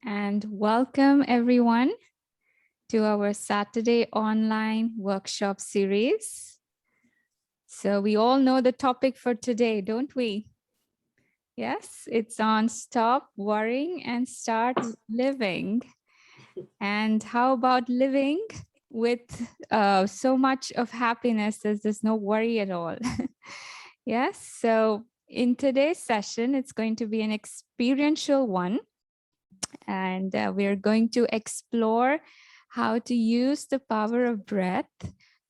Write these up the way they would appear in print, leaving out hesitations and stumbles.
and welcome everyone to our Saturday online workshop series. So we all know the topic for today, don't we? Yes, it's on stop worrying and start living. And how about living with so much of happiness that there's no worry at all? Yes, so in today's session, it's going to be an experiential one. And we're going to explore how to use the power of breath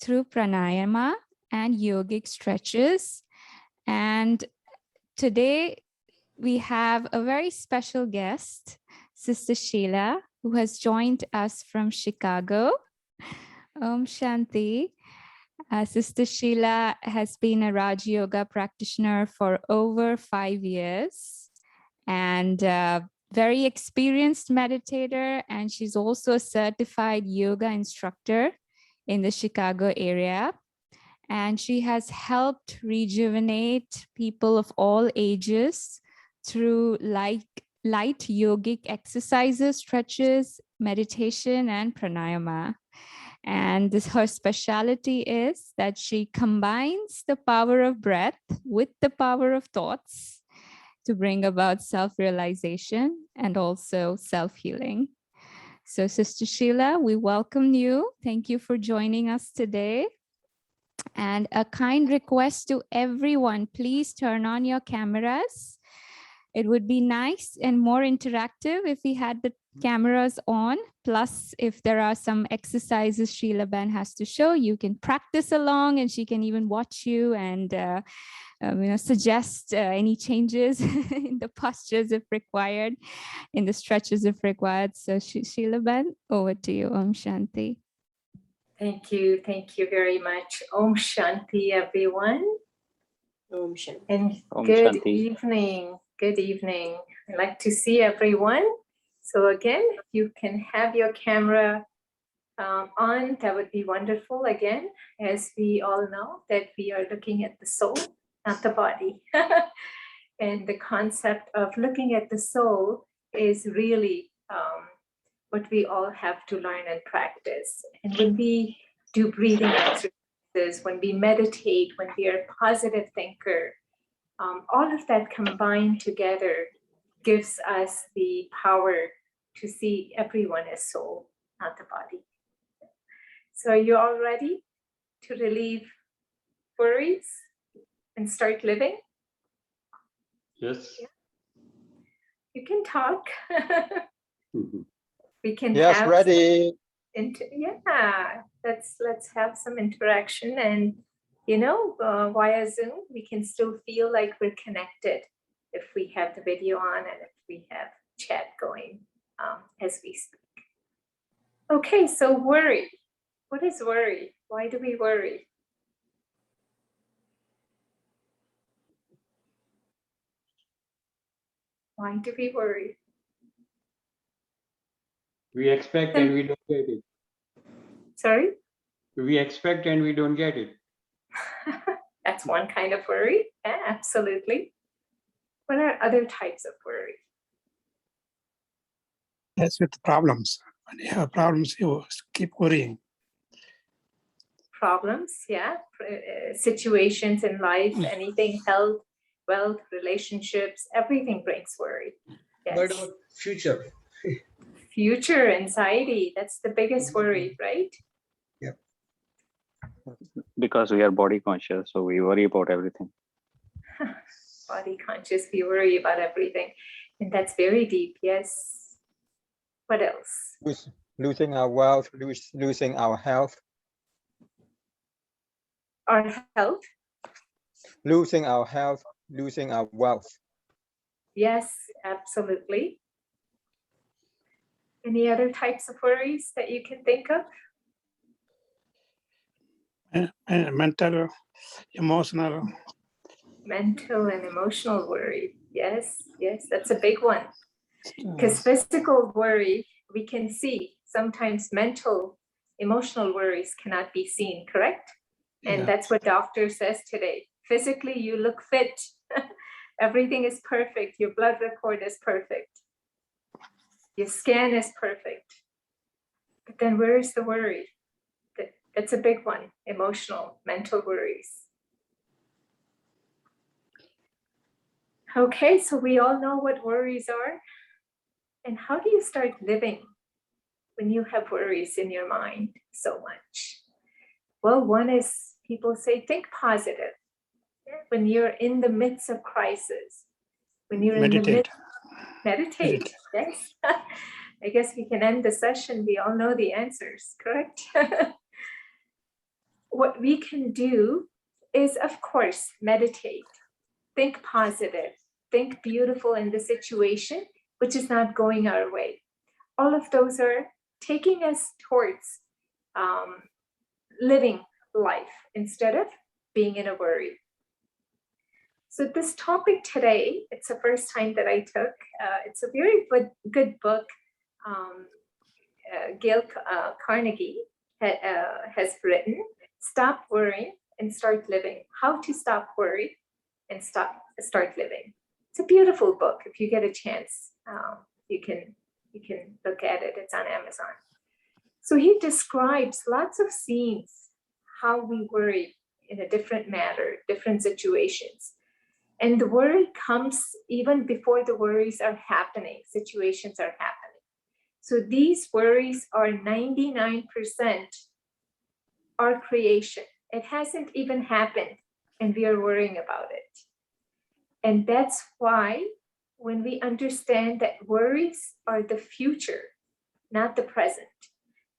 through pranayama and yogic stretches. And today we have a very special guest, Sister Shila, who has joined us from Chicago. Om Shanti. Sister Shila has been a Raj Yoga practitioner for over 5 years and very experienced meditator. And she's also a certified yoga instructor in the Chicago area. And she has helped rejuvenate people of all ages through light yogic exercises, stretches, meditation, and pranayama. And her specialty is that she combines the power of breath with the power of thoughts to bring about self-realization and also self-healing. So Sister Shila, we welcome you. Thank you for joining us today. And a kind request to everyone, please turn on your cameras. It would be nice and more interactive if we had the cameras on. Plus, if there are some exercises Sheila Ben has to show, you can practice along and she can even watch you and suggest any changes in the postures if required, in the stretches if required. So Sheila Ben, over to you. Om Shanti. Thank you very much. Om Shanti, everyone. Om Shanti. And Om good Shanti. evening. Good evening. I'd like to see everyone. So again, if you can have your camera on, that would be wonderful. Again, as we all know that we are looking at the soul, not the body. And the concept of looking at the soul is really what we all have to learn and practice. And when we do breathing exercises, when we meditate, when we are a positive thinker, all of that combined together gives us the power to see everyone as soul, not the body. So are you all ready to relieve worries and start living? Yes. Yeah. You can talk. We can Yes, have ready. let's have some interaction, and via Zoom we can still feel like we're connected if we have the video on and if we have chat going as we speak. Okay, so worry. What is worry? Why do we worry? Why do we worry? We expect and we don't get it. Sorry? We expect and we don't get it. That's one kind of worry. Yeah, absolutely. What are other types of worry? That's with problems. When you have problems, you keep worrying. Problems, yeah. Situations in life, anything, health, wealth, relationships, everything brings worry. Yes. What about future? Future anxiety, that's the biggest worry, right? Yep. Because we are body conscious, so we worry about everything. Body conscious, we worry about everything. And that's very deep, yes. What else? Losing our wealth, losing our health. Our health? Losing our health, losing our wealth. Yes, absolutely. Any other types of worries that you can think of? Mental, emotional. Mental and emotional worry. Yes, that's a big one. Because physical worry, we can see. Sometimes mental, emotional worries cannot be seen, correct? And Yeah. that's what doctor says today. Physically, you look fit. Everything is perfect. Your blood report is perfect. Your scan is perfect. But then where is the worry? That's a big one, emotional, mental worries. Okay, so we all know what worries are. And how do you start living when you have worries in your mind so much? Well, one is people say, think positive. When you're in the midst of crisis, when you're in the midst, meditate. Yes. I guess we can end the session. We all know the answers, correct? What we can do is, of course, meditate, think positive, think beautiful in the situation, which is not going our way. All of those are taking us towards living life instead of being in a worry. So this topic today, it's the first time that I took. It's a very good book. Gail Carnegie has written, Stop Worrying and Start Living. How to Stop Worry and Start Living. It's a beautiful book. If you get a chance, you can look at it. It's on Amazon. So he describes lots of scenes, how we worry in a different manner, different situations. And the worry comes even before the worries are happening, situations are happening. So these worries are 99% our creation. It hasn't even happened, and we are worrying about it. And that's why when we understand that worries are the future, not the present.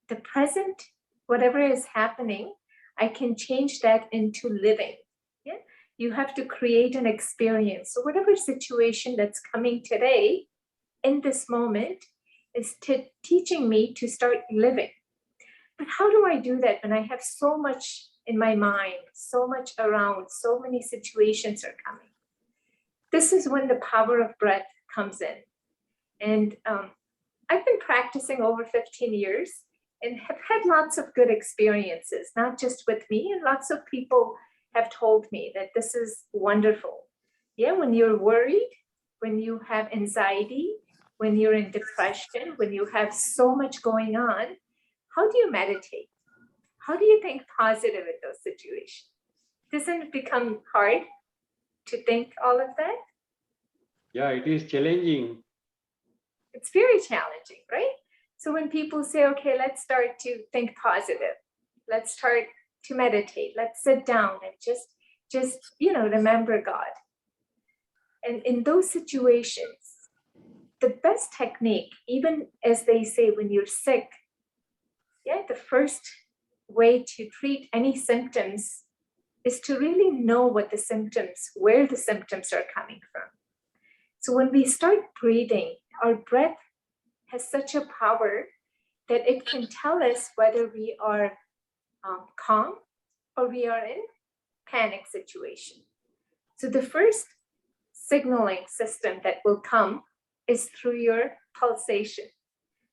The present, whatever is happening, I can change that into living. Yeah? You have to create an experience. So whatever situation that's coming today, in this moment, is teaching me to start living. But how do I do that when I have so much in my mind, so much around, so many situations are coming? This is when the power of breath comes in. And I've been practicing over 15 years and have had lots of good experiences, not just with me, and lots of people have told me that this is wonderful. Yeah, when you're worried, when you have anxiety, when you're in depression, when you have so much going on, how do you meditate? How do you think positive in those situations? Doesn't it become hard to think all of that? Yeah, it is challenging. It's very challenging, right? So when people say, okay, let's start to think positive, let's start to meditate, let's sit down and just remember God. And in those situations, the best technique, even as they say when you're sick, the first way to treat any symptoms is to really know what the symptoms, where the symptoms are coming from. So when we start breathing, our breath has such a power that it can tell us whether we are calm or we are in panic situation. So the first signaling system that will come is through your pulsation.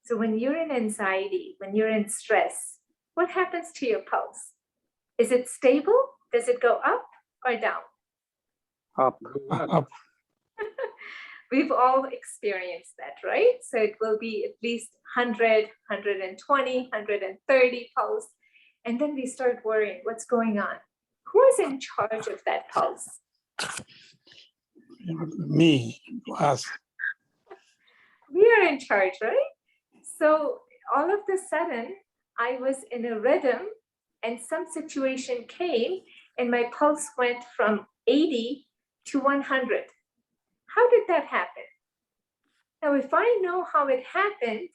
So when you're in anxiety, when you're in stress, what happens to your pulse? Is it stable? Does it go up or down? Up. Up. We've all experienced that, right? So it will be at least 100, 120, 130 pulse. And then we start worrying, what's going on? Who is in charge of that pulse? Me, us. We are in charge, right? So all of a sudden, I was in a rhythm and some situation came and my pulse went from 80 to 100. How did that happen? Now, if I know how it happened,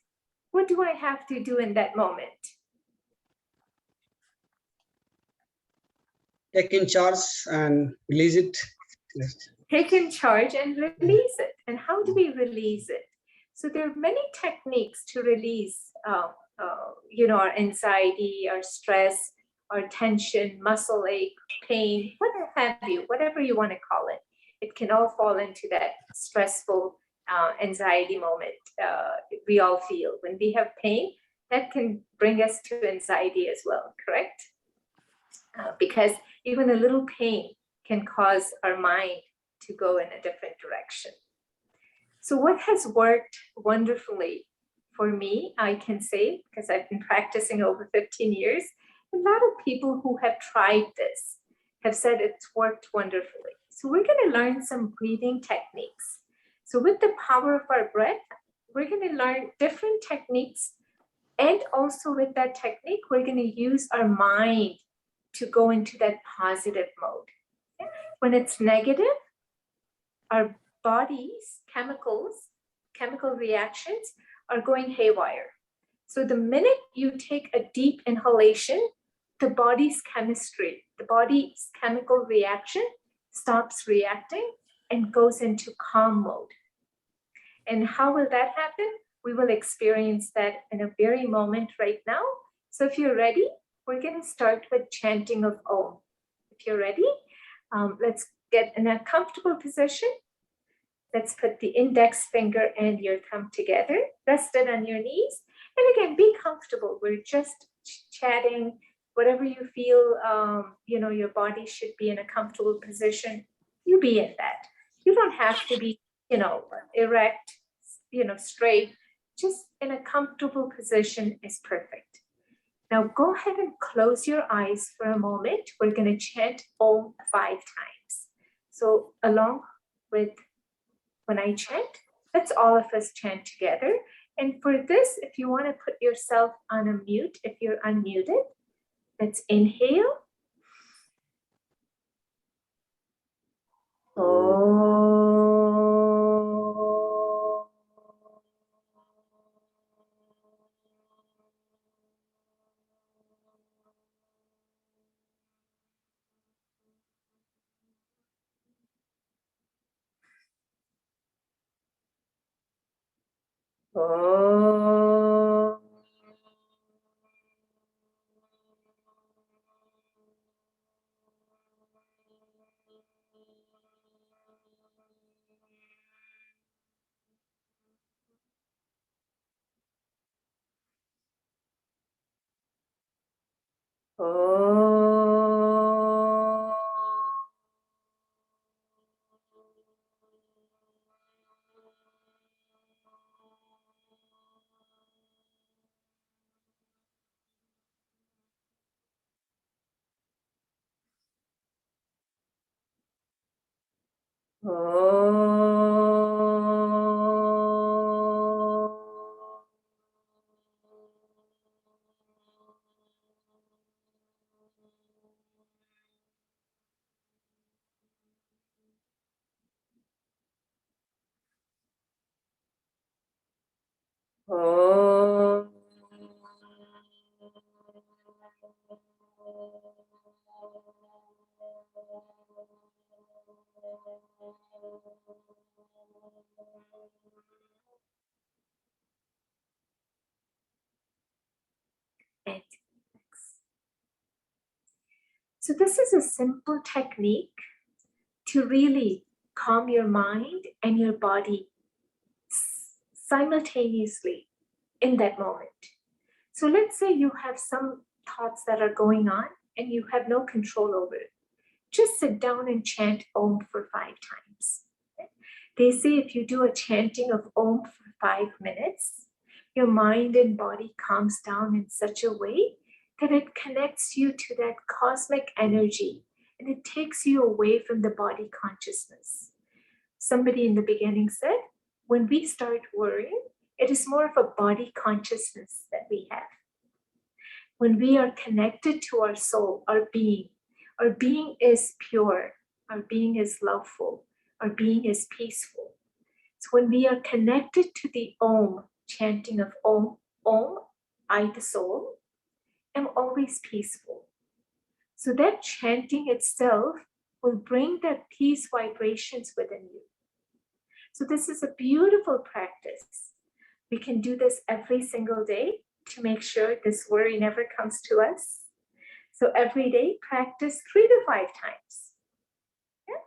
what do I have to do in that moment? Take in charge and release it. Yes. Take in charge and release it. And how do we release it? So there are many techniques to release, our anxiety, our stress, our tension, muscle ache, pain, whatever you want to call it. It can all fall into that stressful anxiety moment we all feel. When we have pain, that can bring us to anxiety as well, correct? Because even a little pain can cause our mind to go in a different direction. So what has worked wonderfully for me, I can say, because I've been practicing over 15 years, a lot of people who have tried this have said it's worked wonderfully. So we're going to learn some breathing techniques. So with the power of our breath, we're going to learn different techniques. And also with that technique, we're going to use our mind to go into that positive mode. When it's negative, our body's chemical reactions are going haywire. So the minute you take a deep inhalation, the body's chemistry, the body's chemical reaction stops reacting and goes into calm mode. And how will that happen? We will experience that in a very moment right now. So if you're ready, we're going to start with chanting of Om. If you're ready, let's get in a comfortable position. Let's put the index finger and your thumb together, rest it on your knees. And again, be comfortable. We're just chatting, whatever you feel, your body should be in a comfortable position. You be in that. You don't have to be, erect, straight. Just in a comfortable position is perfect. Now go ahead and close your eyes for a moment. We're going to chant Om 5 times. So along with when I chant, let's all of us chant together. And for this, if you want to put yourself on a mute, if you're unmuted, let's inhale. And so this is a simple technique to really calm your mind and your body simultaneously in that moment. So let's say you have some thoughts that are going on and you have no control over it. Just sit down and chant Om for 5 times. They say if you do a chanting of Om for 5 minutes, your mind and body calms down in such a way that it connects you to that cosmic energy and it takes you away from the body consciousness. Somebody in the beginning said, when we start worrying, it is more of a body consciousness that we have. When we are connected to our soul, our being is pure, our being is loveful, our being is peaceful. So when we are connected to the Om, chanting of Om, Om, I the soul, am always peaceful. So that chanting itself will bring that peace vibrations within you. So this is a beautiful practice. We can do this every single day to make sure this worry never comes to us. So every day, practice 3 to 5 times. Yeah?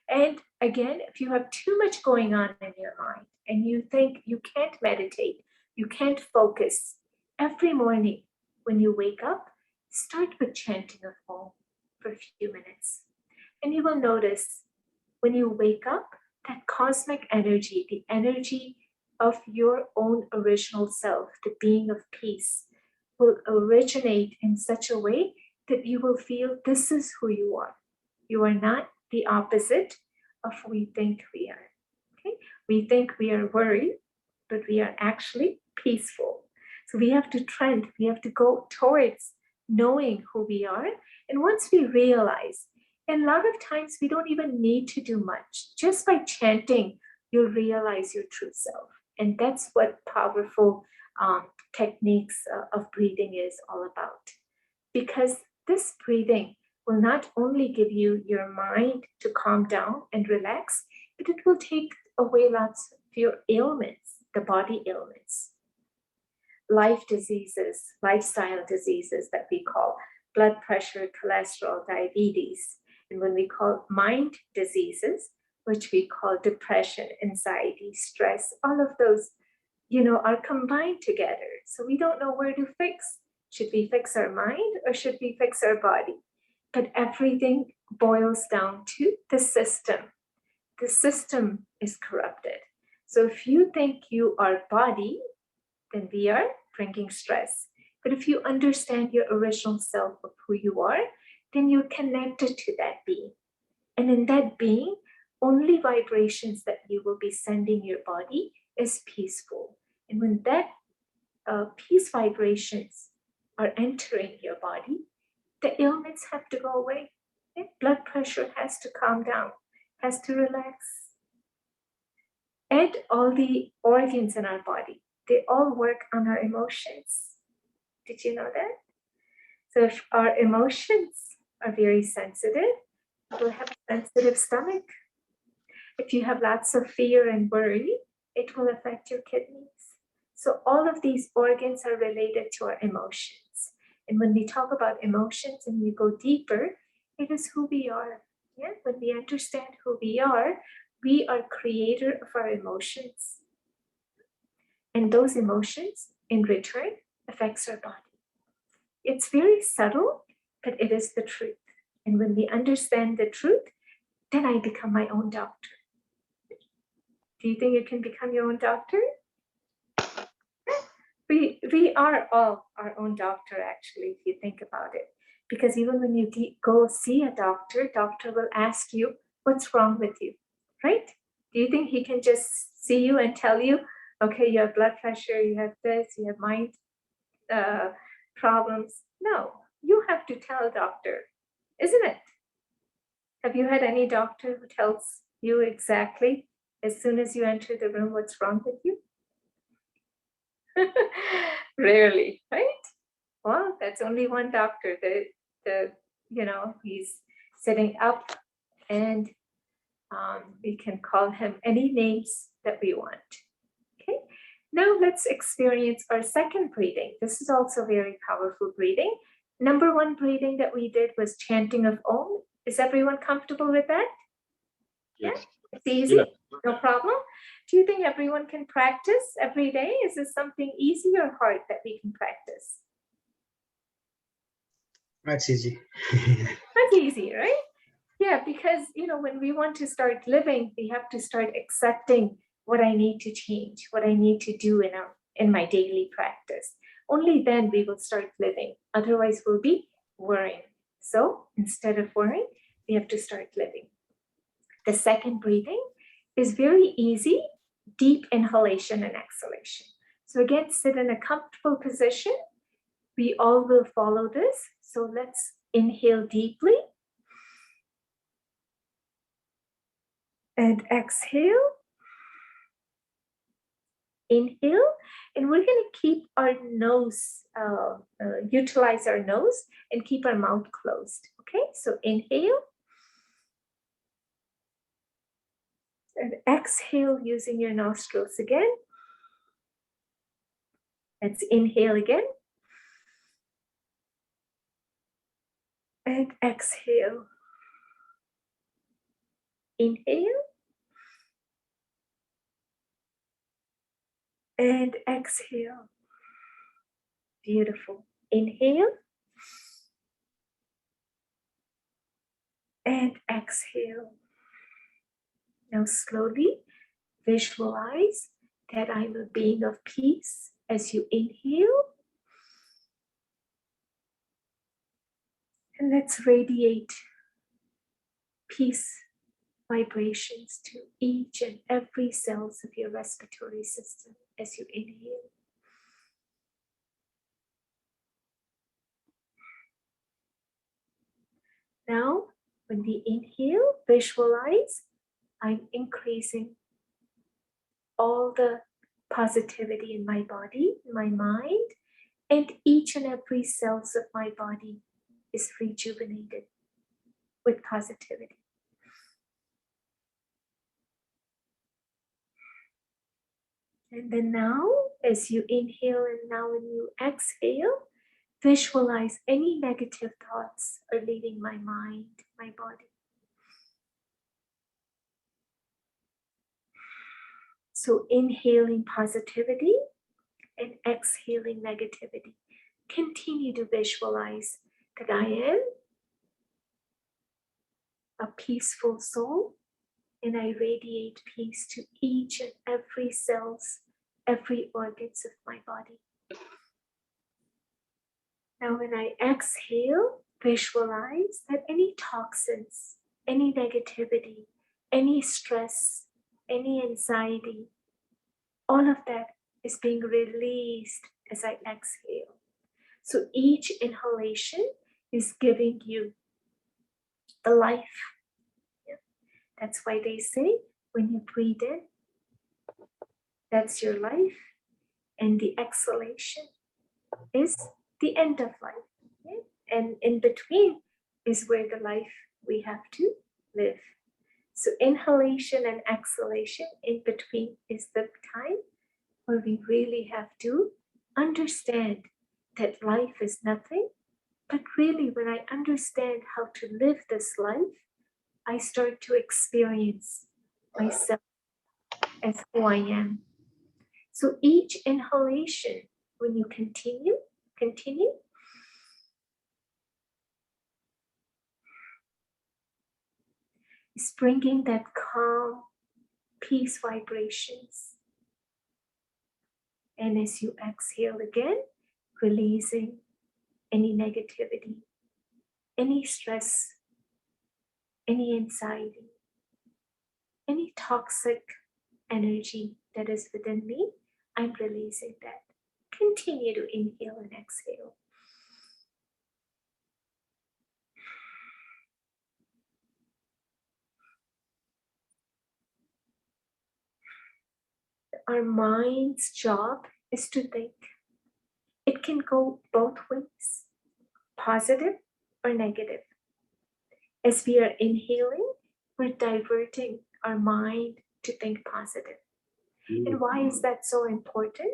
And again, if you have too much going on in your mind and you think you can't meditate, you can't focus, every morning when you wake up, start with chanting of Om for a few minutes. And you will notice when you wake up, that cosmic energy, the energy of your own original self, the being of peace, will originate in such a way that you will feel this is who you are. You are not the opposite of who we think we are. Okay? We think we are worried, but we are actually peaceful. So we have to trend, we have to go towards knowing who we are. And once we realize, and a lot of times we don't even need to do much. Just by chanting, you'll realize your true self. And that's what powerful techniques of breathing is all about. Because this breathing will not only give you your mind to calm down and relax, but it will take away lots of your ailments, the body ailments, life diseases, lifestyle diseases that we call blood pressure, cholesterol, diabetes. And when we call mind diseases, which we call depression, anxiety, stress, all of those, are combined together. So we don't know where to fix. Should we fix our mind or should we fix our body? But everything boils down to the system. The system is corrupted. So if you think you are body, then we are bringing stress. But if you understand your original self of who you are, then you're connected to that being. And in that being, only vibrations that you will be sending your body is peaceful. And when that peace vibrations are entering your body, the ailments have to go away. Okay? Blood pressure has to calm down, has to relax. And all the organs in our body, they all work on our emotions. Did you know that? So if our emotions are very sensitive, we'll have a sensitive stomach. If you have lots of fear and worry, it will affect your kidneys. So all of these organs are related to our emotions. And when we talk about emotions and we go deeper, it is who we are. Yeah? When we understand who we are creator of our emotions. And those emotions, in return, affects our body. It's very subtle, but it is the truth. And when we understand the truth, then I become my own doctor. Do you think you can become your own doctor? We are all our own doctor, actually, if you think about it. Because even when you go see a doctor will ask you, what's wrong with you, right? Do you think he can just see you and tell you, okay, you have blood pressure, you have this, you have mind problems? No, you have to tell a doctor, isn't it? Have you had any doctor who tells you exactly as soon as you enter the room what's wrong with you? Rarely, right? Well, that's only one doctor. He's sitting up, and we can call him any names that we want. Okay. Now let's experience our second breathing. This is also very powerful breathing. Number one breathing that we did was chanting of Om. Is everyone comfortable with that? Yes. Yeah, it's easy, no problem. Do you think everyone can practice every day? Is this something easy or hard that we can practice? That's easy. That's easy, right? Yeah, because when we want to start living, we have to start accepting what I need to change, what I need to do in my daily practice. Only then we will start living. Otherwise, we'll be worrying. So instead of worrying, we have to start living. The second breathing is very easy, deep inhalation and exhalation. So again, sit in a comfortable position. We all will follow this. So let's inhale deeply and exhale. Inhale, and we're going to keep our nose, utilize our nose and keep our mouth closed. Okay, so inhale and exhale using your nostrils again. Let's inhale again and exhale. Inhale and exhale. Beautiful. Inhale and exhale. Now slowly visualize that I'm a being of peace. As you inhale, and let's radiate peace vibrations to each and every cells of your respiratory system as you inhale. Now, when we inhale, visualize I'm increasing all the positivity in my body, my mind, and each and every cells of my body is rejuvenated with positivity. And then now, as you inhale and now when you exhale, visualize any negative thoughts are leaving my mind, my body. So inhaling positivity and exhaling negativity. Continue to visualize that I am a peaceful soul and I radiate peace to each and every cells, every organs of my body. Now when I exhale, visualize that any toxins, any negativity, any stress, any anxiety, all of that is being released as I exhale. So each inhalation is giving you the life. Yeah. That's why they say when you breathe in, that's your life, and the exhalation is the end of life. Yeah? And in between is where the life we have to live. So inhalation and exhalation, in between is the time where we really have to understand that life is nothing. But really, when I understand how to live this life, I start to experience myself as who I am. So each inhalation, when you continue, is bringing that calm, peace vibrations. And as you exhale again, releasing any negativity, any stress, any anxiety, any toxic energy that is within me, I'm releasing that. Continue to inhale and exhale. Our mind's job is to think. It can go both ways, positive or negative. As we are inhaling, we're diverting our mind to think positive. And why is that so important?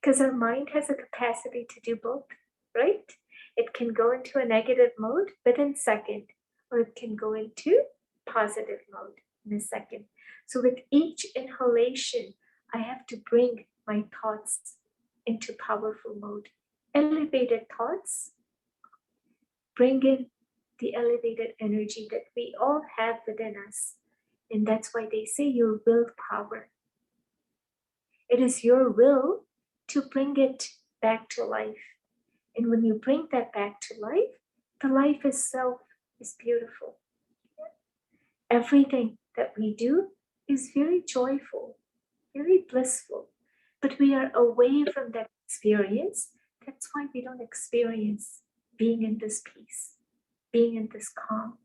Because our mind has a capacity to do both, right? It can go into a negative mode within a second, or it can go into positive mode in a second. So with each inhalation, I have to bring my thoughts into powerful mode. Elevated thoughts bring in the elevated energy that we all have within us. And that's why they say your willpower. It is your will to bring it back to life. And when you bring that back to life, the life itself is beautiful. Everything that we do is very joyful, very blissful, but we are away from that experience. That's why we don't experience being in this peace, being in this calm,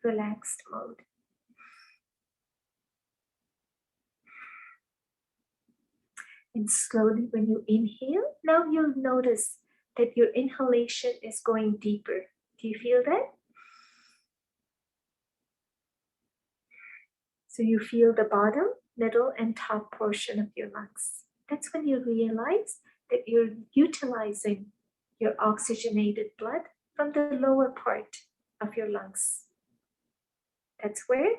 relaxed mode. And slowly when you inhale, now you'll notice that your inhalation is going deeper. Do you feel that? So you feel the bottom, middle, and top portion of your lungs. That's when you realize that you're utilizing your oxygenated blood from the lower part of your lungs. That's where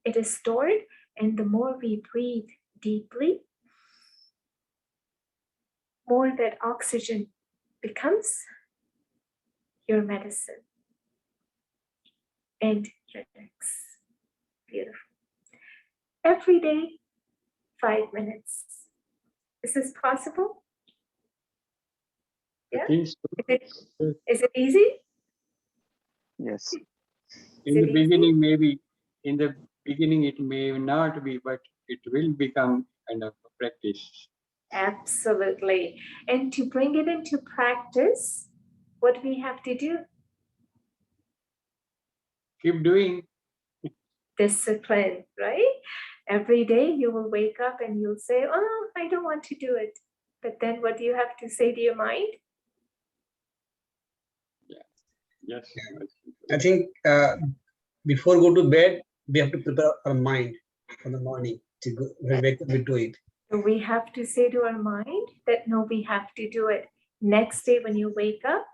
it is stored, and the more we breathe deeply, more that oxygen becomes your medicine and your next. Beautiful. Every day, 5 minutes. Is this possible? I Yeah. think so. Is it easy? Yes. In Is the it easy? beginning, maybe in the beginning it may not be, but it will become kind of a practice. Absolutely. And to bring it into practice, what we have to do? Keep doing. Discipline, right? Every day you will wake up and you'll say, oh, I don't want to do it. But then what do you have to say to your mind? Yes. I think before go to bed, we have to prepare our mind for the morning to go. When we wake up, we do it. So we have to say to our mind that no, we have to do it. Next day when you wake up,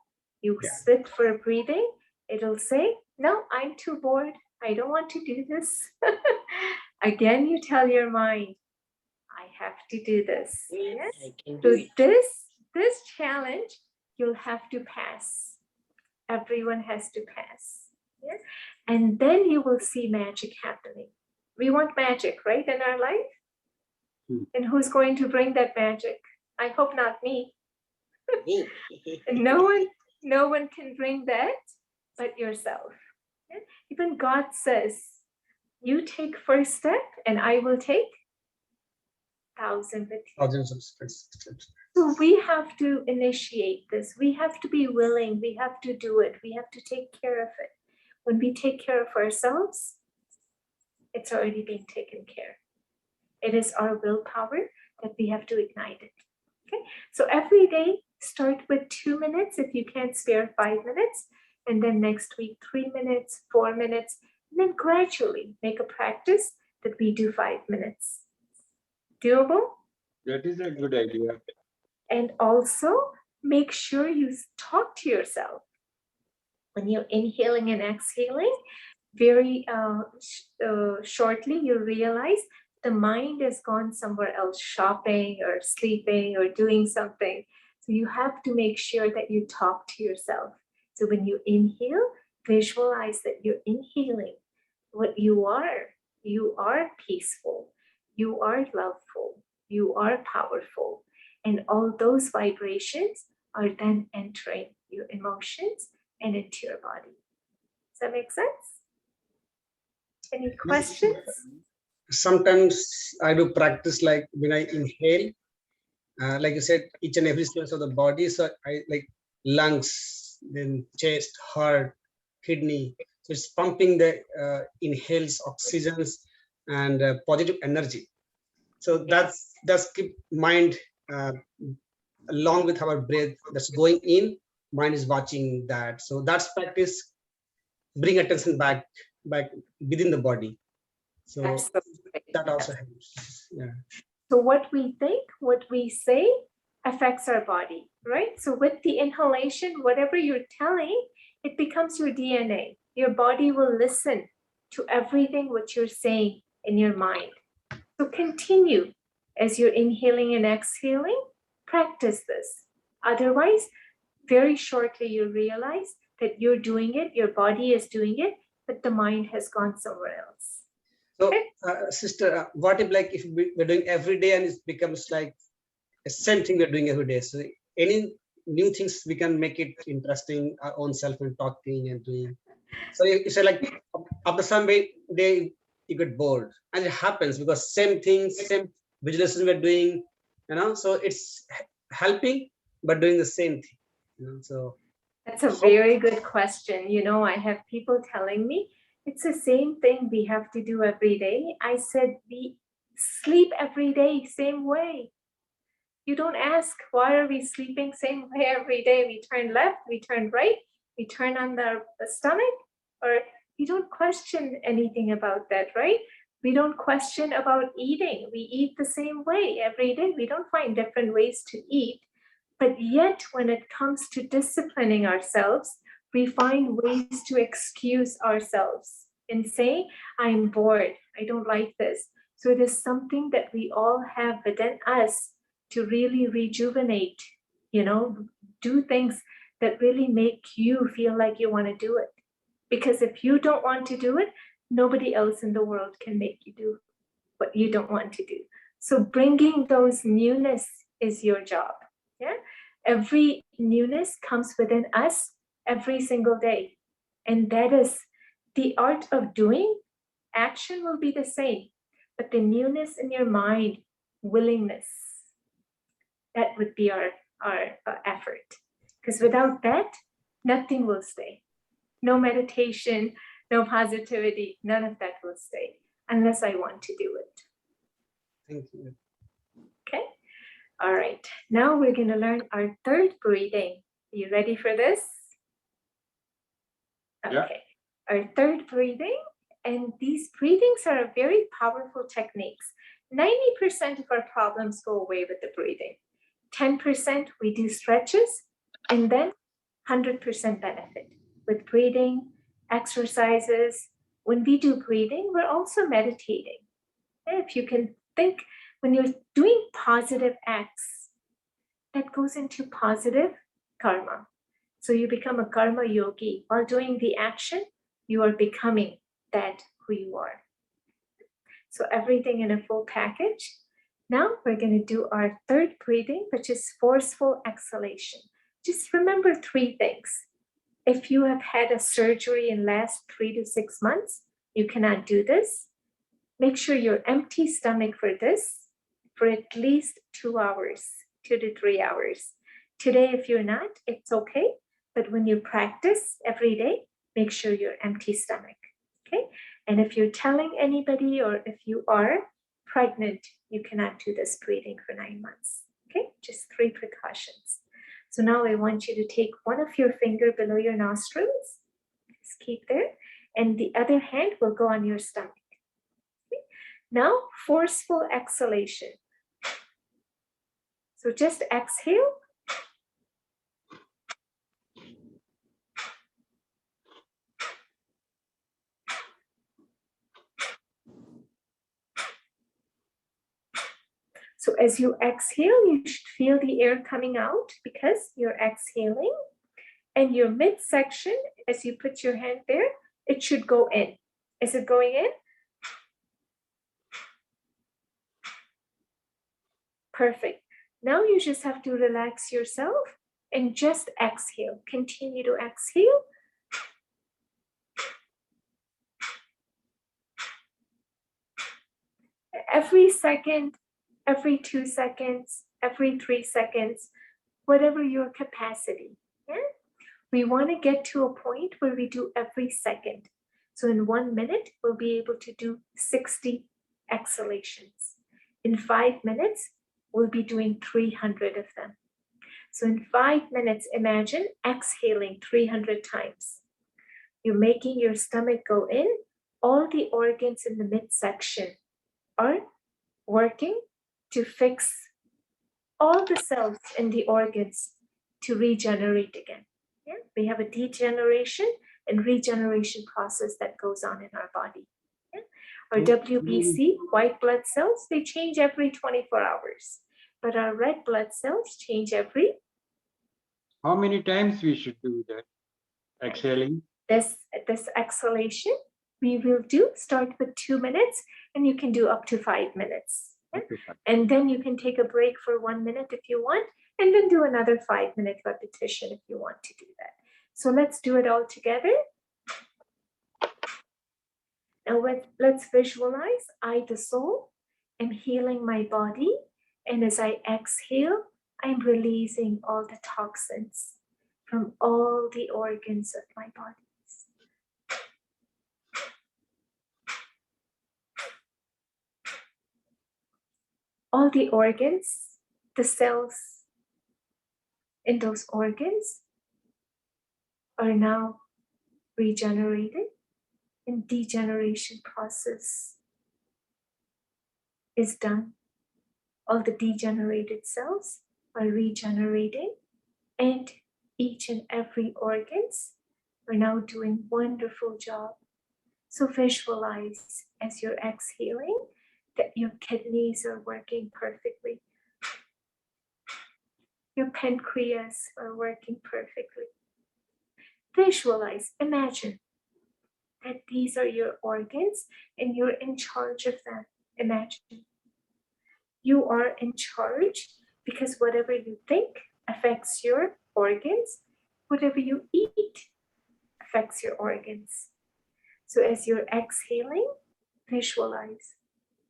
you sit for a breathing, it'll say, no, I'm too bored. I don't want to do this. Again, you tell your mind, I have to do this. Yes? So this challenge, you'll have to pass. Everyone has to pass. Yes? And then you will see magic happening. We want magic, right, in our life? And who's going to bring that magic? I hope not me. No one can bring that but yourself. Yeah? Even God says, you take first step and I will take 1,000 with you. Thousands of steps. So we have to initiate this. We have to be willing. We have to do it. We have to take care of it. When we take care of ourselves, it's already being taken care. It is our willpower that we have to ignite it. Okay. So every day, start with 2 minutes. If you can't spare 5 minutes, and then next week, 3 minutes, 4 minutes, and then gradually make a practice that we do 5 minutes. Doable? That is a good idea. And also make sure you talk to yourself. When you're inhaling and exhaling, very shortly you realize the mind has gone somewhere else, shopping or sleeping or doing something. So you have to make sure that you talk to yourself. So when you inhale, visualize that you're inhaling what you are. You are peaceful. You are loveful. You are powerful. And all those vibrations are then entering your emotions and into your body. Does that make sense? Any questions? Sometimes I do practice like when I inhale, like you said, each and every cells of the body. So I like lungs, then chest, heart, kidney. So it's pumping the inhales oxygens and positive energy. So that's keep mind along with our breath that's going in. Mind is watching that. So that's practice. Bring attention back within the body. So Absolutely. that also helps. Yeah. So what we think, what we say affects our body, right? So with the inhalation, whatever you're telling, it becomes your DNA. Your body will listen to everything what you're saying in your mind. So continue as you're inhaling and exhaling, practice this. Otherwise, very shortly you realize that you're doing it, your body is doing it, but the mind has gone somewhere else. So, sister, what if like if we're doing every day and it becomes like the same thing we're doing every day? So, any new things we can make it interesting, our own self and talking and doing. So, you say like after some day you get bored, and it happens because same things, same visualization we're doing, So it's helping, but doing the same thing. So that's a very good question. I have people telling me it's the same thing we have to do every day. I said, we sleep every day, same way. You don't ask, why are we sleeping same way every day? We turn left, we turn right, we turn on the stomach, or you don't question anything about that, right? We don't question about eating. We eat the same way every day. We don't find different ways to eat. But yet, when it comes to disciplining ourselves, we find ways to excuse ourselves and say, I'm bored, I don't like this. So it is something that we all have within us to really rejuvenate, do things that really make you feel like you want to do it. Because if you don't want to do it, nobody else in the world can make you do what you don't want to do. So bringing those newness is your job. Yeah. Every newness comes within us every single day. And that is the art of doing. Action will be the same, but the newness in your mind, willingness, that would be our effort. Because without that, nothing will stay. No meditation, no positivity, none of that will stay unless I want to do it. Thank you. Okay. All right. Now we're going to learn our third breathing. Are you ready for this? Okay. Yeah. Our third breathing. And these breathings are very powerful techniques. 90% of our problems go away with the breathing. 10% we do stretches, and then 100% benefit with breathing, exercises. When we do breathing, we're also meditating. If you can think, when you're doing positive acts, that goes into positive karma. So you become a karma yogi. While doing the action, you are becoming that who you are. So everything in a full package. Now we're going to do our third breathing, which is forceful exhalation. Just remember 3 things. If you have had a surgery in last 3 to 6 months, you cannot do this. Make sure you're empty stomach for this for at least 2 hours, 2 to 3 hours. Today, if you're not, it's okay. But when you practice every day, make sure you're empty stomach. Okay. And if you're telling anybody or if you are pregnant, you cannot do this breathing for 9 months. Okay. Just 3 precautions. So now I want you to take one of your finger below your nostrils. Just keep there. And the other hand will go on your stomach. Okay. Now, forceful exhalation. So just exhale. So as you exhale, you should feel the air coming out because you're exhaling. And your midsection, as you put your hand there, it should go in. Is it going in? Perfect. Now you just have to relax yourself and just exhale. Continue to exhale. Every second, every 2 seconds, every 3 seconds, whatever your capacity. Yeah? We want to get to a point where we do every second. So in 1 minute, we'll be able to do 60 exhalations. In 5 minutes, we'll be doing 300 of them. So in 5 minutes, imagine exhaling 300 times. You're making your stomach go in. All the organs in the midsection are working to fix all the cells in the organs to regenerate again. Yeah? We have a degeneration and regeneration process that goes on in our body. Yeah? Our WBC, white blood cells, they change every 24 hours. But our red blood cells change every... How many times we should do that? Exhaling? This exhalation, we will do, start with 2 minutes, and you can do up to 5 minutes. Yeah? And then you can take a break for 1 minute if you want, and then do another 5-minute repetition if you want to do that. So let's do it all together. Now let's visualize I, the soul, am healing my body. And as I exhale, I'm releasing all the toxins from all the organs of my body. All the organs, the cells in those organs are now regenerated, and degeneration process is done. All the degenerated cells are regenerating, and each and every organs are now doing wonderful job. So visualize as you're exhaling that your kidneys are working perfectly. Your pancreas are working perfectly. Visualize, imagine that these are your organs and you're in charge of them. Imagine. You are in charge, because whatever you think affects your organs. Whatever you eat affects your organs. So as you're exhaling, visualize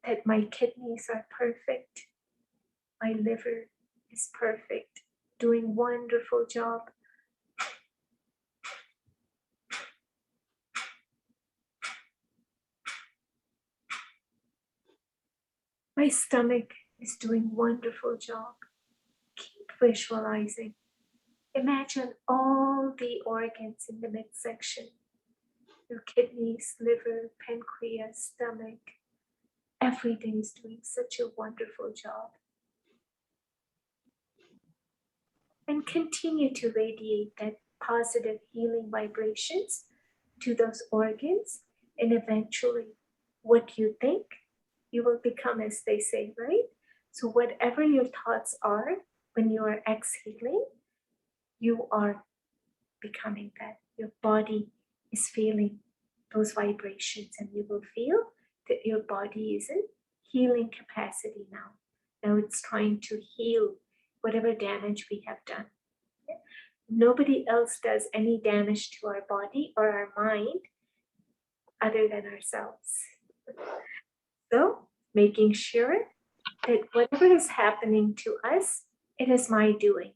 that my kidneys are perfect. My liver is perfect, doing wonderful job. My stomach is doing wonderful job. Keep visualizing. Imagine all the organs in the midsection. Your kidneys, liver, pancreas, stomach. Everything is doing such a wonderful job. And continue to radiate that positive healing vibrations to those organs. And eventually, what you think, you will become, as they say, right? So whatever your thoughts are, when you are exhaling, you are becoming that. Your body is feeling those vibrations, and you will feel that your body is in healing capacity now. Now it's trying to heal whatever damage we have done. Okay? Nobody else does any damage to our body or our mind other than ourselves. So making sure that whatever is happening to us, it is my doing.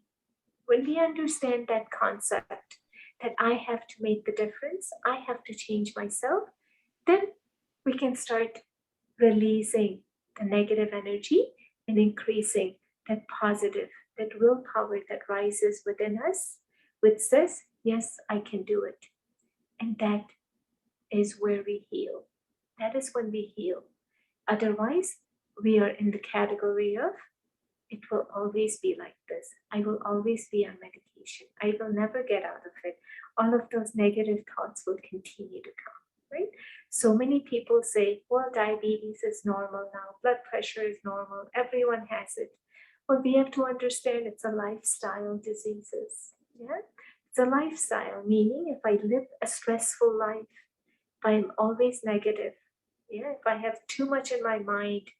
When we understand that concept, that I have to make the difference, I have to change myself, then we can start releasing the negative energy and increasing that positive, that willpower that rises within us, which says, yes, I can do it. And that is where we heal. That is when we heal. Otherwise, we are in the category of, it will always be like this. I will always be on medication. I will never get out of it. All of those negative thoughts will continue to come, right? So many people say, well, diabetes is normal now. Blood pressure is normal. Everyone has it. Well, we have to understand it's a lifestyle diseases. Yeah, it's a lifestyle, meaning if I live a stressful life, if I'm always negative, yeah, if I have too much in my mind,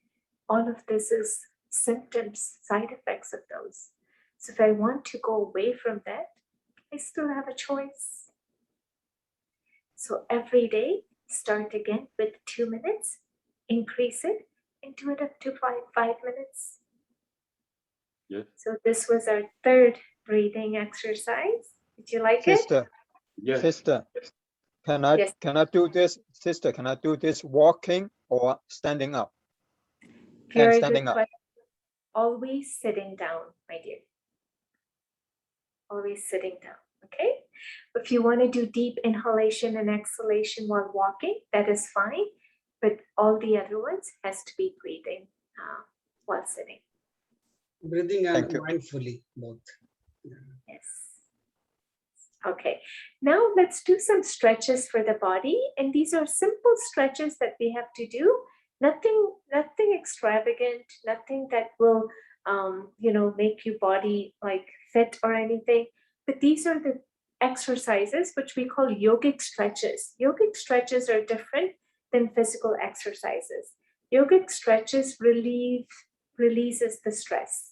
all of this is symptoms, side effects of those. So if I want to go away from that, I still have a choice. So every day, start again with 2 minutes, increase it, and do it up to 5 minutes. Yes. So this was our third breathing exercise. Did you like Sister, Yes. sister, can I Yes. do this? Sister, can I do this walking or standing up? it? Very Standing good up. question. Always sitting down, my dear. Always sitting down, okay? If you want to do deep inhalation and exhalation while walking, that is fine. But all the other ones has to be breathing while sitting. Breathing and Thank you. mindfully both. Yes. Okay, now let's do some stretches for the body. And these are simple stretches that we have to do. Nothing extravagant, nothing that will, make your body like fit or anything. But these are the exercises which we call yogic stretches. Yogic stretches are different than physical exercises. Yogic stretches releases the stress.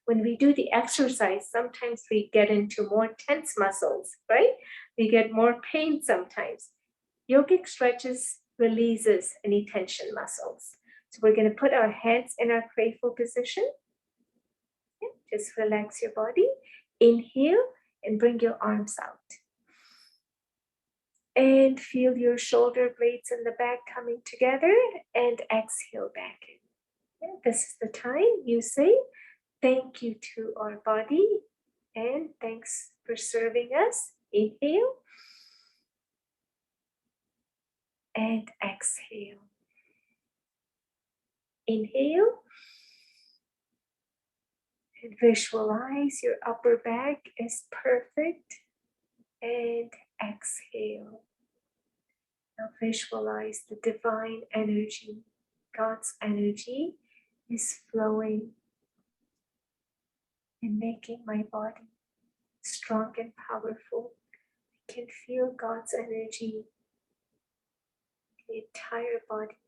When we do the exercise, sometimes we get into more tense muscles, right? We get more pain sometimes. Yogic stretches releases any tension muscles. So we're going to put our hands in our cradle position. Okay, just relax your body. Inhale and bring your arms out. And feel your shoulder blades in the back coming together, and exhale back in. Okay, this is the time you say, thank you to our body, and thanks for serving us. Inhale and exhale. Inhale and visualize your upper back is perfect, and exhale. Now visualize the divine energy. God's energy is flowing and making my body strong and powerful. I can feel God's energy, the entire body.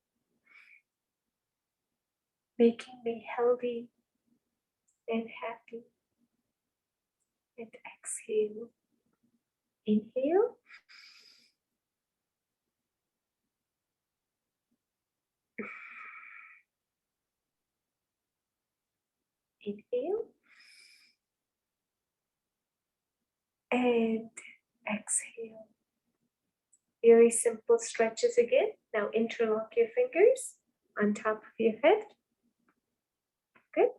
making me healthy and happy. And exhale. Inhale. Inhale. And exhale. Very simple stretches again. Now interlock your fingers on top of your head. Good.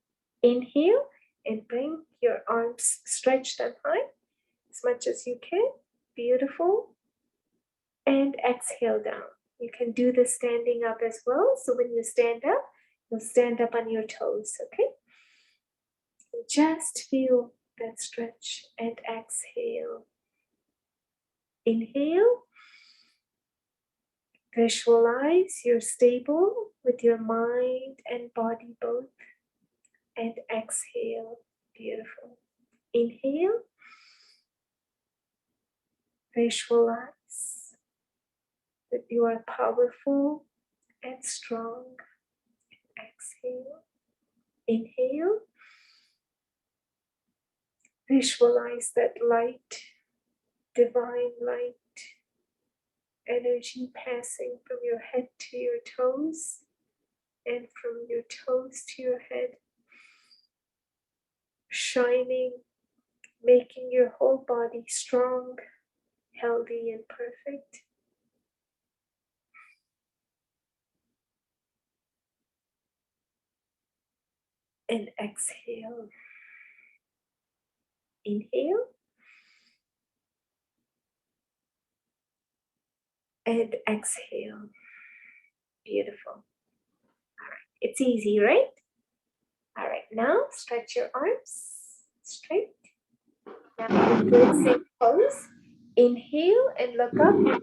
Inhale and bring your arms, stretch them high as much as you can. Beautiful. And exhale down. You can do this standing up as well. So when you stand up, you'll stand up on your toes, okay? Just feel that stretch and exhale. Inhale. Visualize you're stable with your mind and body both. And exhale. Beautiful. Inhale. Visualize that you are powerful and strong. Exhale. Inhale. Visualize that light, divine light, energy passing from your head to your toes and from your toes to your head, shining, making your whole body strong, healthy, and perfect. And exhale. Inhale. And exhale. Beautiful. All right. It's easy, right? All right. Now stretch your arms straight. Now good, same pose. Inhale and look up.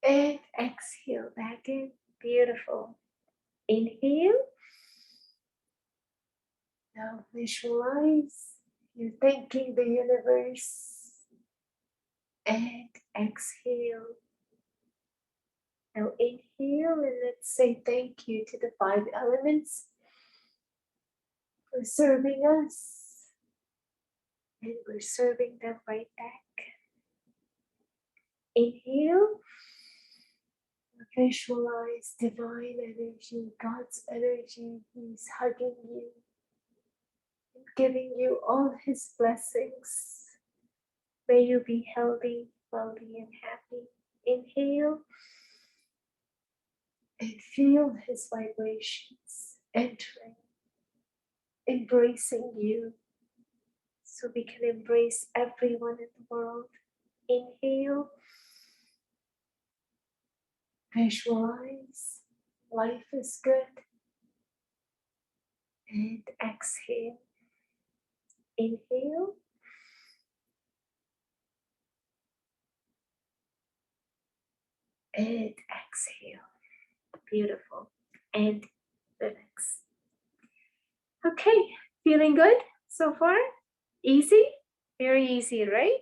And exhale back in. Beautiful. Inhale. Now visualize you're thanking the universe. And exhale. Now inhale and let's say thank you to the 5 elements for serving us. And we're serving them right back. Inhale. Visualize divine energy, God's energy. He's hugging you and giving you all His blessings. May you be healthy, wealthy, and happy. Inhale and feel His vibrations entering, embracing you, so we can embrace everyone in the world. Inhale. Visualize life is good. And exhale. Inhale. And exhale. Beautiful. And relax. Okay, feeling good so far? Easy? Very easy, right?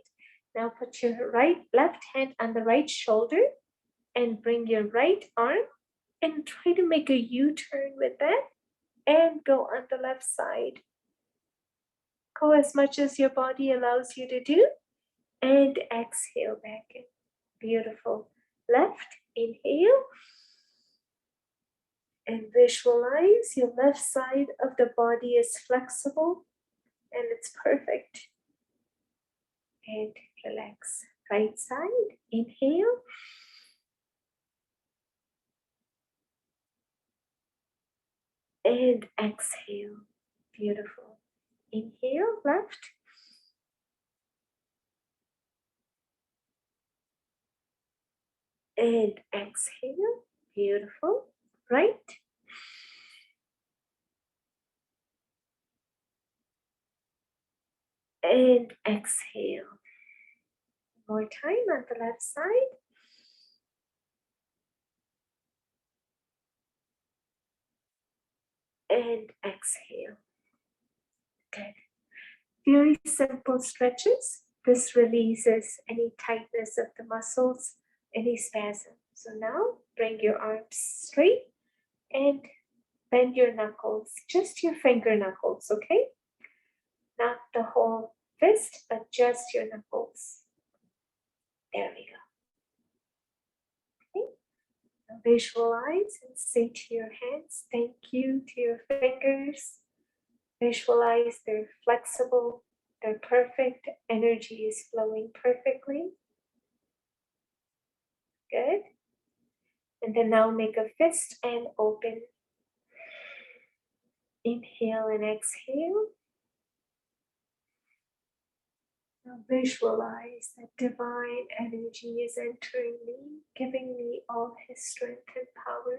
Now put your left hand on the right shoulder and bring your right arm and try to make a U-turn with that and go on the left side. Go as much as your body allows you to do and exhale back in. Beautiful. Left, inhale. And visualize your left side of the body is flexible and it's perfect. And relax. Right side, inhale. And exhale. Beautiful. Inhale, left. And exhale. Beautiful. Right. And exhale. More time on the left side. And exhale. Good. Very simple stretches. This releases any tightness of the muscles, any spasm. So now bring your arms straight and bend your knuckles, just your finger knuckles, okay? Not the whole fist, but just your knuckles. There we go. Okay. Now visualize and say to your hands, thank you to your fingers. Visualize they're flexible, they're perfect, energy is flowing perfectly. Good. And then now make a fist and open. Inhale and exhale. Now visualize that divine energy is entering me, giving me all his strength and power.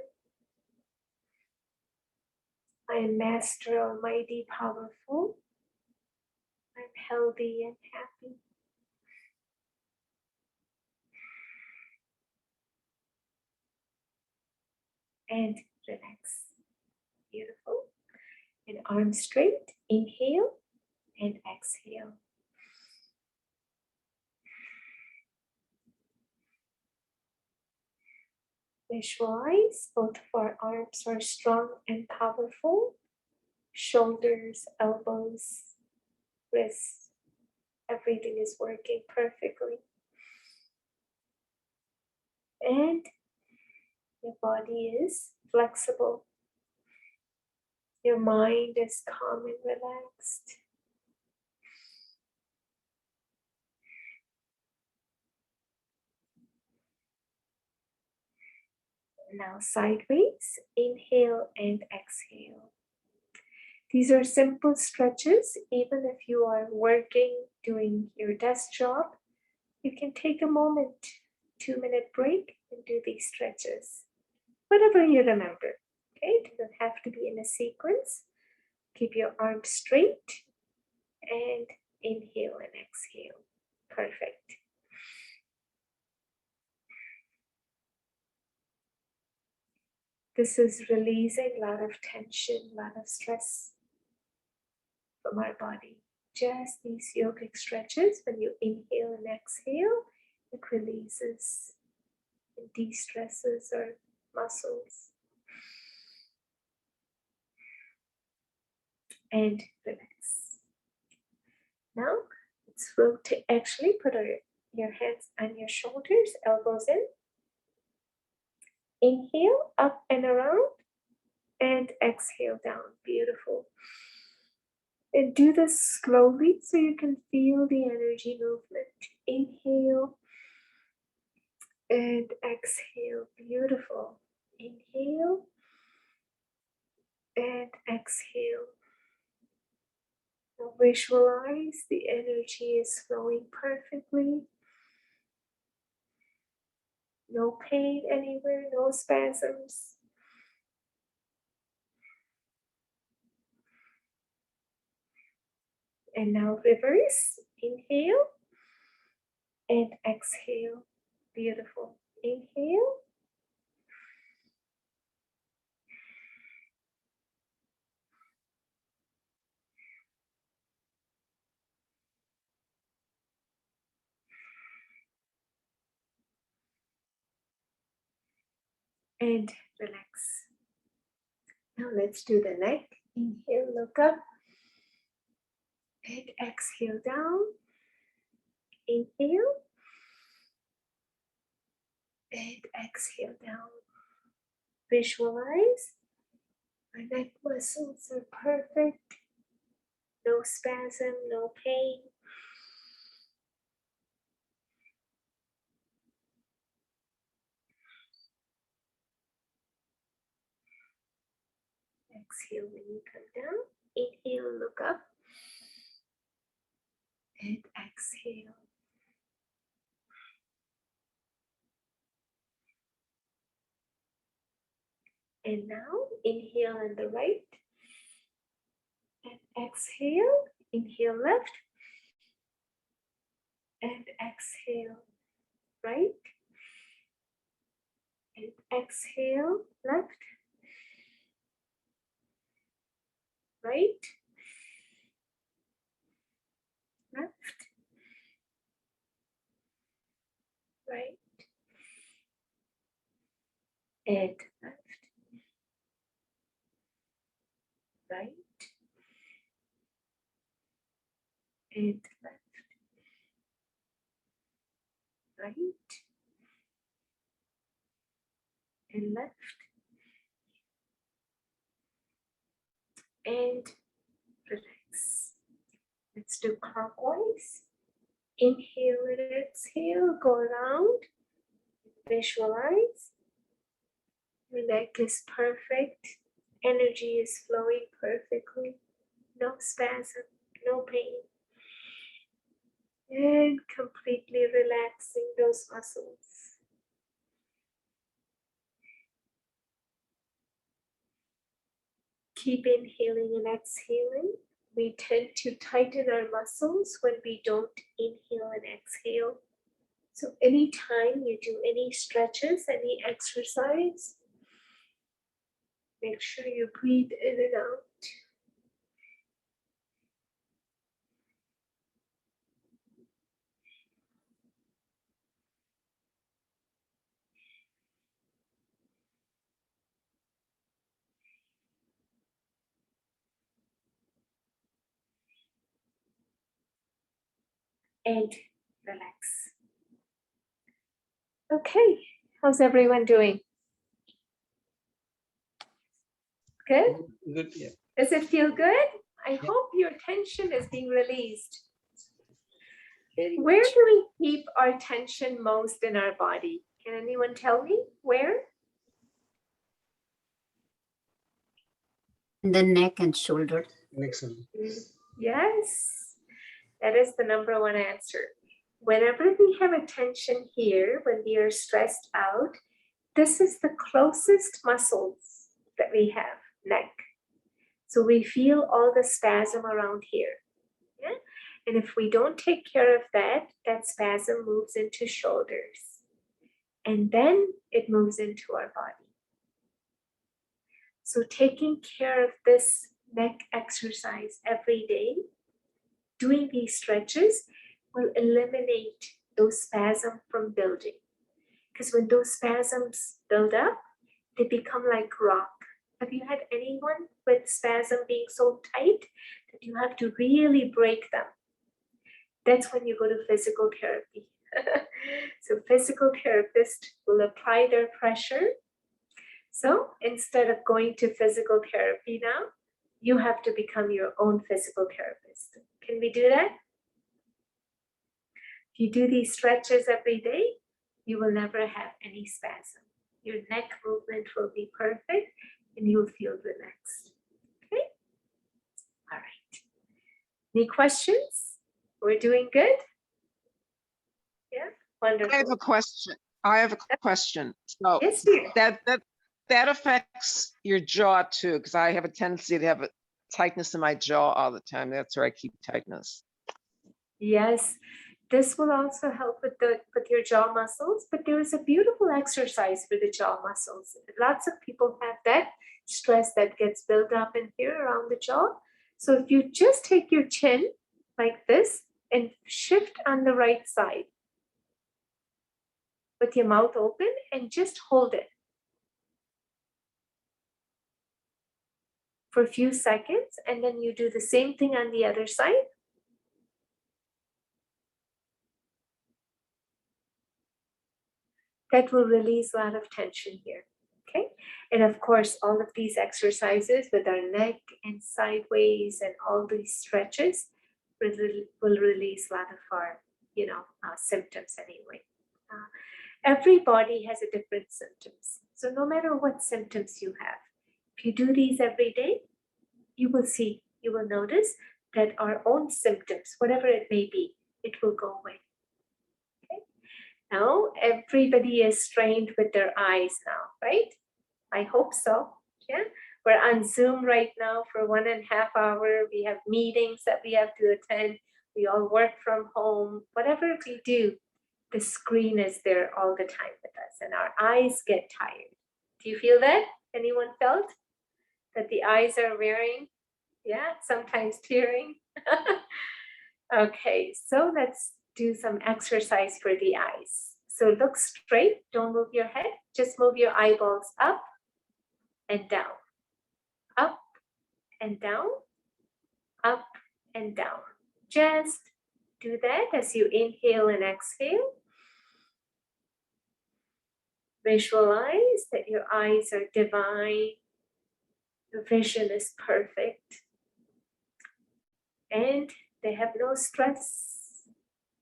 I am Master Almighty Powerful. I'm healthy and happy. And relax. Beautiful. And arms straight. Inhale and exhale. Visualize both of our arms are strong and powerful. Shoulders, elbows, wrists, everything is working perfectly. And your body is flexible. Your mind is calm and relaxed. Now sideways, inhale and exhale. These are simple stretches. Even if you are working, doing your desk job, you can take a moment, 2-minute break and do these stretches. Whatever you remember, okay? It doesn't have to be in a sequence. Keep your arms straight and inhale and exhale. Perfect. This is releasing a lot of tension, a lot of stress from our body. Just these yogic stretches, when you inhale and exhale, it releases and de-stresses our muscles. And relax. Now, let's rotate. Actually, put your hands on your shoulders, elbows in. Inhale, up and around, and exhale down. Beautiful. And do this slowly so you can feel the energy movement. Inhale and exhale. Beautiful. Inhale and exhale. Now visualize the energy is flowing perfectly. No pain anywhere, no spasms. And now reverse. Inhale and exhale. Beautiful. Inhale and relax. Now let's do the neck. Inhale, look up and exhale down. Inhale and exhale down. Visualize our neck muscles are perfect. No spasm, no pain. Exhale when you come down. Inhale, look up and exhale. And now inhale on the right and exhale. Inhale left and exhale right and exhale left, right, left, right, and left, right, and left, right, and left, and relax. Let's do clockwise. Inhale and exhale, go around, visualize. Your neck is perfect, energy is flowing perfectly, no spasm, no pain. And completely relaxing those muscles. Keep inhaling and exhaling. We tend to tighten our muscles when we don't inhale and exhale. So anytime you do any stretches, any exercise, make sure you breathe in and out. And relax. Okay, how's everyone doing? Good? Good. Yeah. Does it feel good? I Yeah. hope your tension is being released. Very Where much. do we keep our tension most in our body? Can anyone tell me where? The neck and shoulders. Next one. Yes, that is the number one answer. Whenever we have a tension here, when we are stressed out, this is the closest muscles that we have, neck. So we feel all the spasm around here. Yeah? And if we don't take care of that, that spasm moves into shoulders. And then it moves into our body. So taking care of this neck exercise every day, doing these stretches will eliminate those spasms from building. Because when those spasms build up, they become like rock. Have you had anyone with spasm being so tight that you have to really break them? That's when you go to physical therapy. So physical therapists will apply their pressure. So instead of going to physical therapy now, you have to become your own physical therapist. Can we do that? If you do these stretches every day, you will never have any spasm. Your neck movement will be perfect and you'll feel relaxed. Okay? All right. Any questions? We're doing good? Yeah? Wonderful. I have a question. I have a question. So Yes, dear. that affects your jaw too, because I have a tendency to have a tightness in my jaw all the time. That's where I keep tightness. Yes, this will also help with your jaw muscles, but there is a beautiful exercise for the jaw muscles. Lots of people have that stress that gets built up in here around the jaw. So if you just take your chin like this and shift on the right side with your mouth open and just hold it for a few seconds, and then you do the same thing on the other side. That will release a lot of tension here, okay? And of course, all of these exercises with our neck and sideways and all these stretches will release a lot of our, symptoms anyway. Everybody has a different symptoms. So no matter what symptoms you have, if you do these every day, you will notice that our own symptoms, whatever it may be, it will go away. Now, everybody is trained with their eyes now, right? I hope so. Yeah. We're on Zoom right now for 1.5 hours. We have meetings that we have to attend. We all work from home. Whatever we do, the screen is there all the time with us and our eyes get tired. Do you feel that? Anyone felt that the eyes are wearing? Yeah, sometimes tearing. Okay, so let's do some exercise for the eyes. So look straight, don't move your head, just move your eyeballs up and down, up and down, up and down. Just do that as you inhale and exhale. Visualize that your eyes are divine, your vision is perfect, and they have no stress.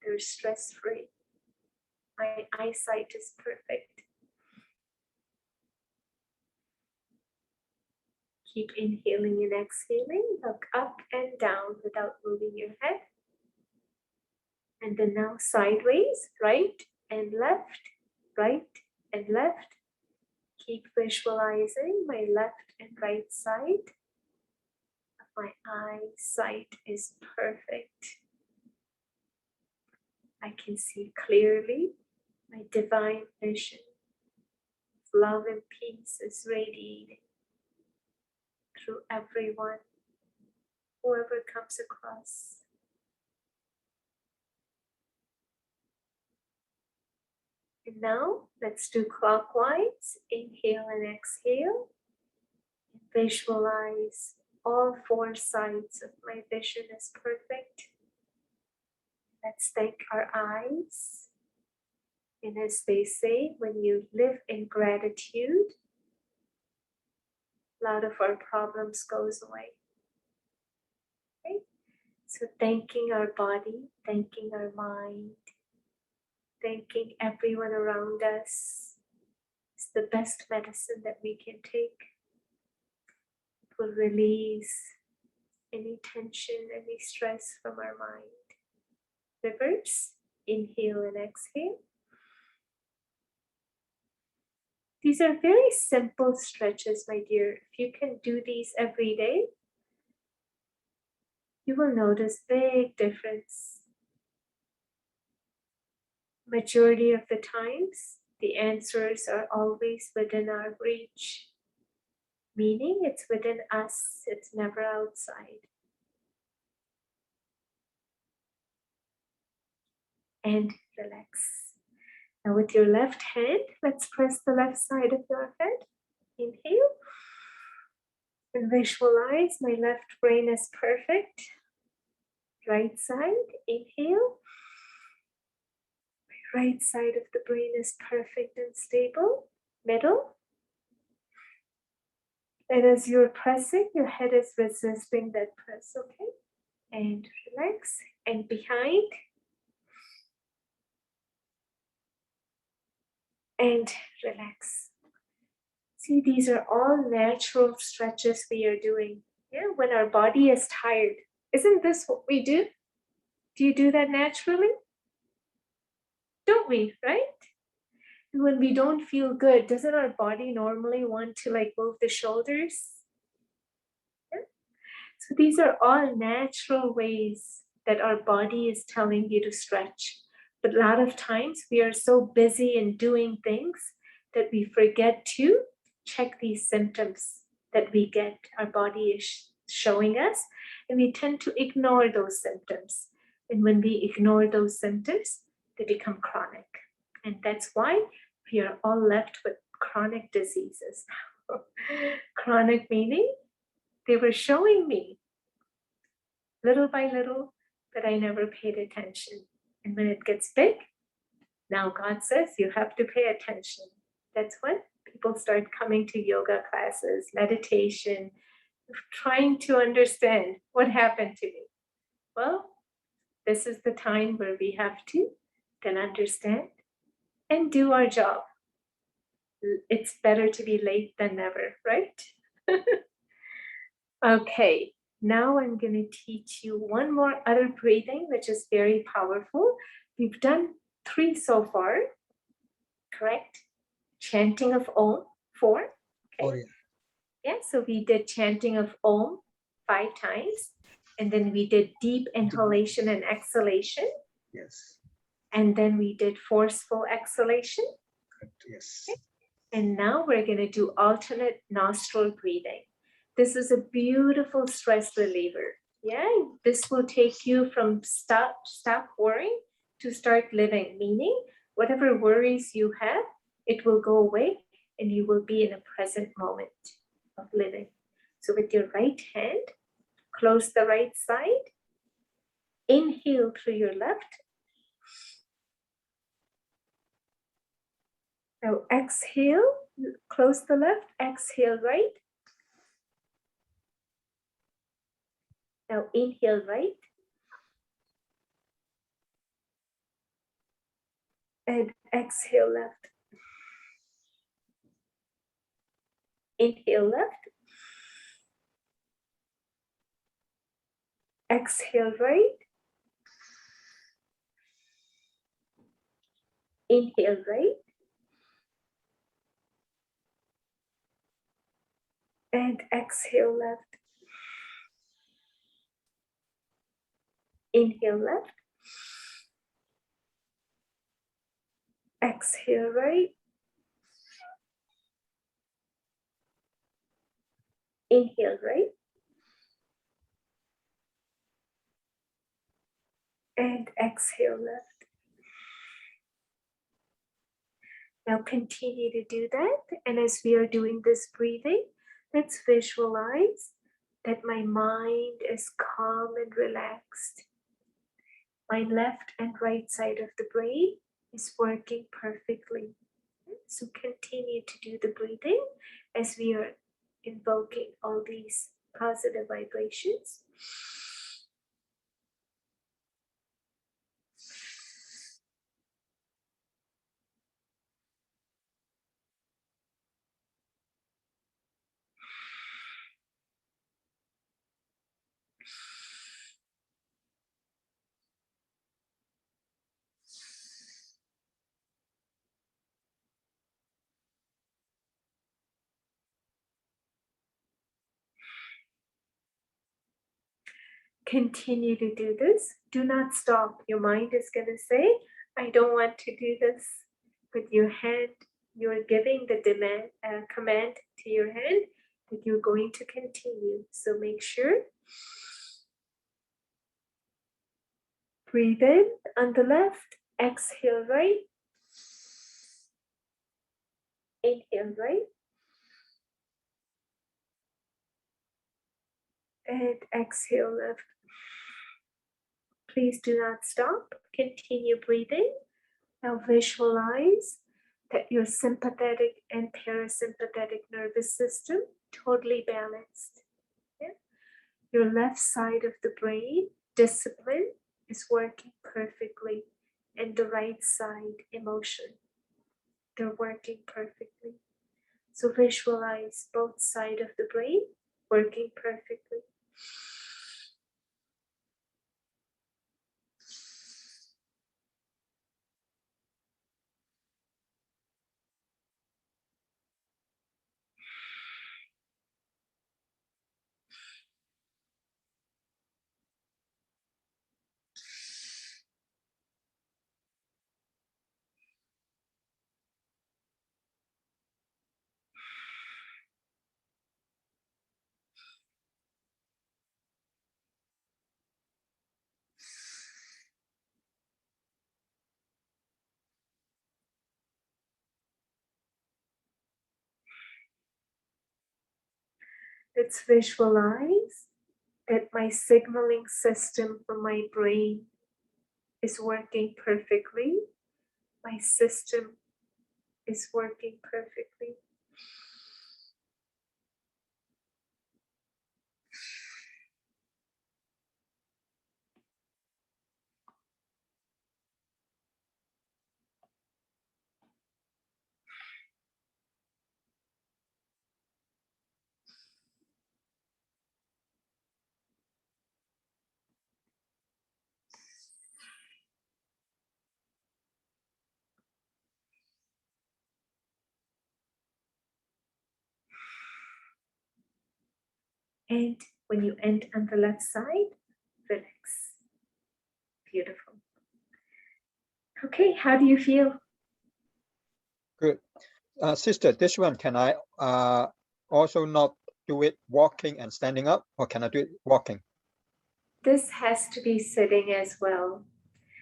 They're stress-free. My eyesight is perfect. Keep inhaling and exhaling. Look up and down without moving your head. And then now sideways, right and left, right and left. Keep visualizing my left and right side. My eyesight is perfect. I can see clearly. My divine vision of love and peace is radiating through everyone, whoever comes across. And now let's do clockwise. Inhale and exhale. Visualize all four sides of my vision is perfect. Let's thank our eyes. And as they say, when you live in gratitude, a lot of our problems goes away. Okay? So thanking our body, thanking our mind, thanking everyone around us is the best medicine that we can take. It will release any tension, any stress from our mind. Reverse, inhale and exhale. These are very simple stretches, my dear. If you can do these every day, you will notice big difference. Majority of the times, the answers are always within our reach, meaning it's within us, it's never outside. And relax. Now with your left hand, let's press the left side of your head. Inhale. And visualize my left brain is perfect. Right side, inhale. My right side of the brain is perfect and stable. Middle. And as you're pressing, your head is resisting that press, okay? And relax. And behind. And relax. See, these are all natural stretches we are doing. Yeah, when our body is tired. Isn't this what we do? Do you do that naturally? Don't we, right? And when we don't feel good, doesn't our body normally want to like move the shoulders? Yeah? So these are all natural ways that our body is telling you to stretch. But a lot of times we are so busy in doing things that we forget to check these symptoms that we get, our body is showing us, and we tend to ignore those symptoms. And when we ignore those symptoms, they become chronic. And that's why we are all left with chronic diseases. Chronic meaning they were showing me little by little, but I never paid attention. And when it gets big, now God says you have to pay attention. That's when people start coming to yoga classes, meditation, trying to understand what happened to me. Well, this is the time where we have to then understand and do our job. It's better to be late than never, right? Okay, now I'm going to teach you one more other breathing, which is very powerful. We've done 3 so far, correct? Chanting of Om, 4. Okay. Oh, yeah. Yeah, so we did chanting of Om 5 times, and then we did deep inhalation and exhalation, Yes. and then we did forceful exhalation. Yes. And now we're going to do alternate nostril breathing. This is a beautiful stress reliever. Yeah, this will take you from stop worrying to start living, meaning whatever worries you have, it will go away and you will be in a present moment of living. So with your right hand, close the right side, inhale through your left. Now exhale, close the left, exhale right. Now inhale right. And exhale left. Inhale left. Exhale right. Inhale right. And exhale left. Inhale left. Exhale right. Inhale right. And exhale left. Now continue to do that. And as we are doing this breathing, let's visualize that my mind is calm and relaxed. My left and right side of the brain is working perfectly. So continue to do the breathing as we are invoking all these positive vibrations. Continue to do this. Do not stop. Your mind is going to say, I don't want to do this. With your hand, you're giving the command to your hand that you're going to continue. So make sure. Breathe in on the left. Exhale right. Inhale right. And exhale left. Please do not stop. Continue breathing. Now visualize that your sympathetic and parasympathetic nervous system totally balanced. Yeah? Your left side of the brain, discipline, is working perfectly, and the right side, emotion, they're working perfectly. So visualize both sides of the brain working perfectly. Let's visualize that my signaling system from my brain is working perfectly. My system is working perfectly. And when you end on the left side, relax. Beautiful. Okay, how do you feel? Good. Sister, this one, can I also not do it walking and standing up, or can I do it walking? This has to be sitting as well.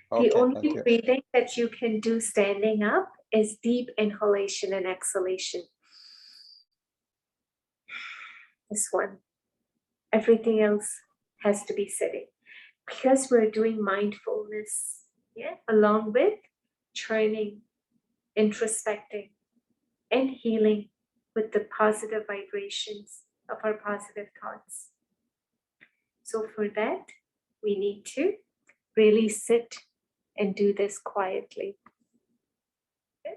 The Okay, thank only you. breathing that you can do standing up is deep inhalation and exhalation. This one. Everything else has to be sitting. Because we're doing mindfulness, yeah, along with training, introspecting, and healing with the positive vibrations of our positive thoughts. So for that, we need to really sit and do this quietly. Okay.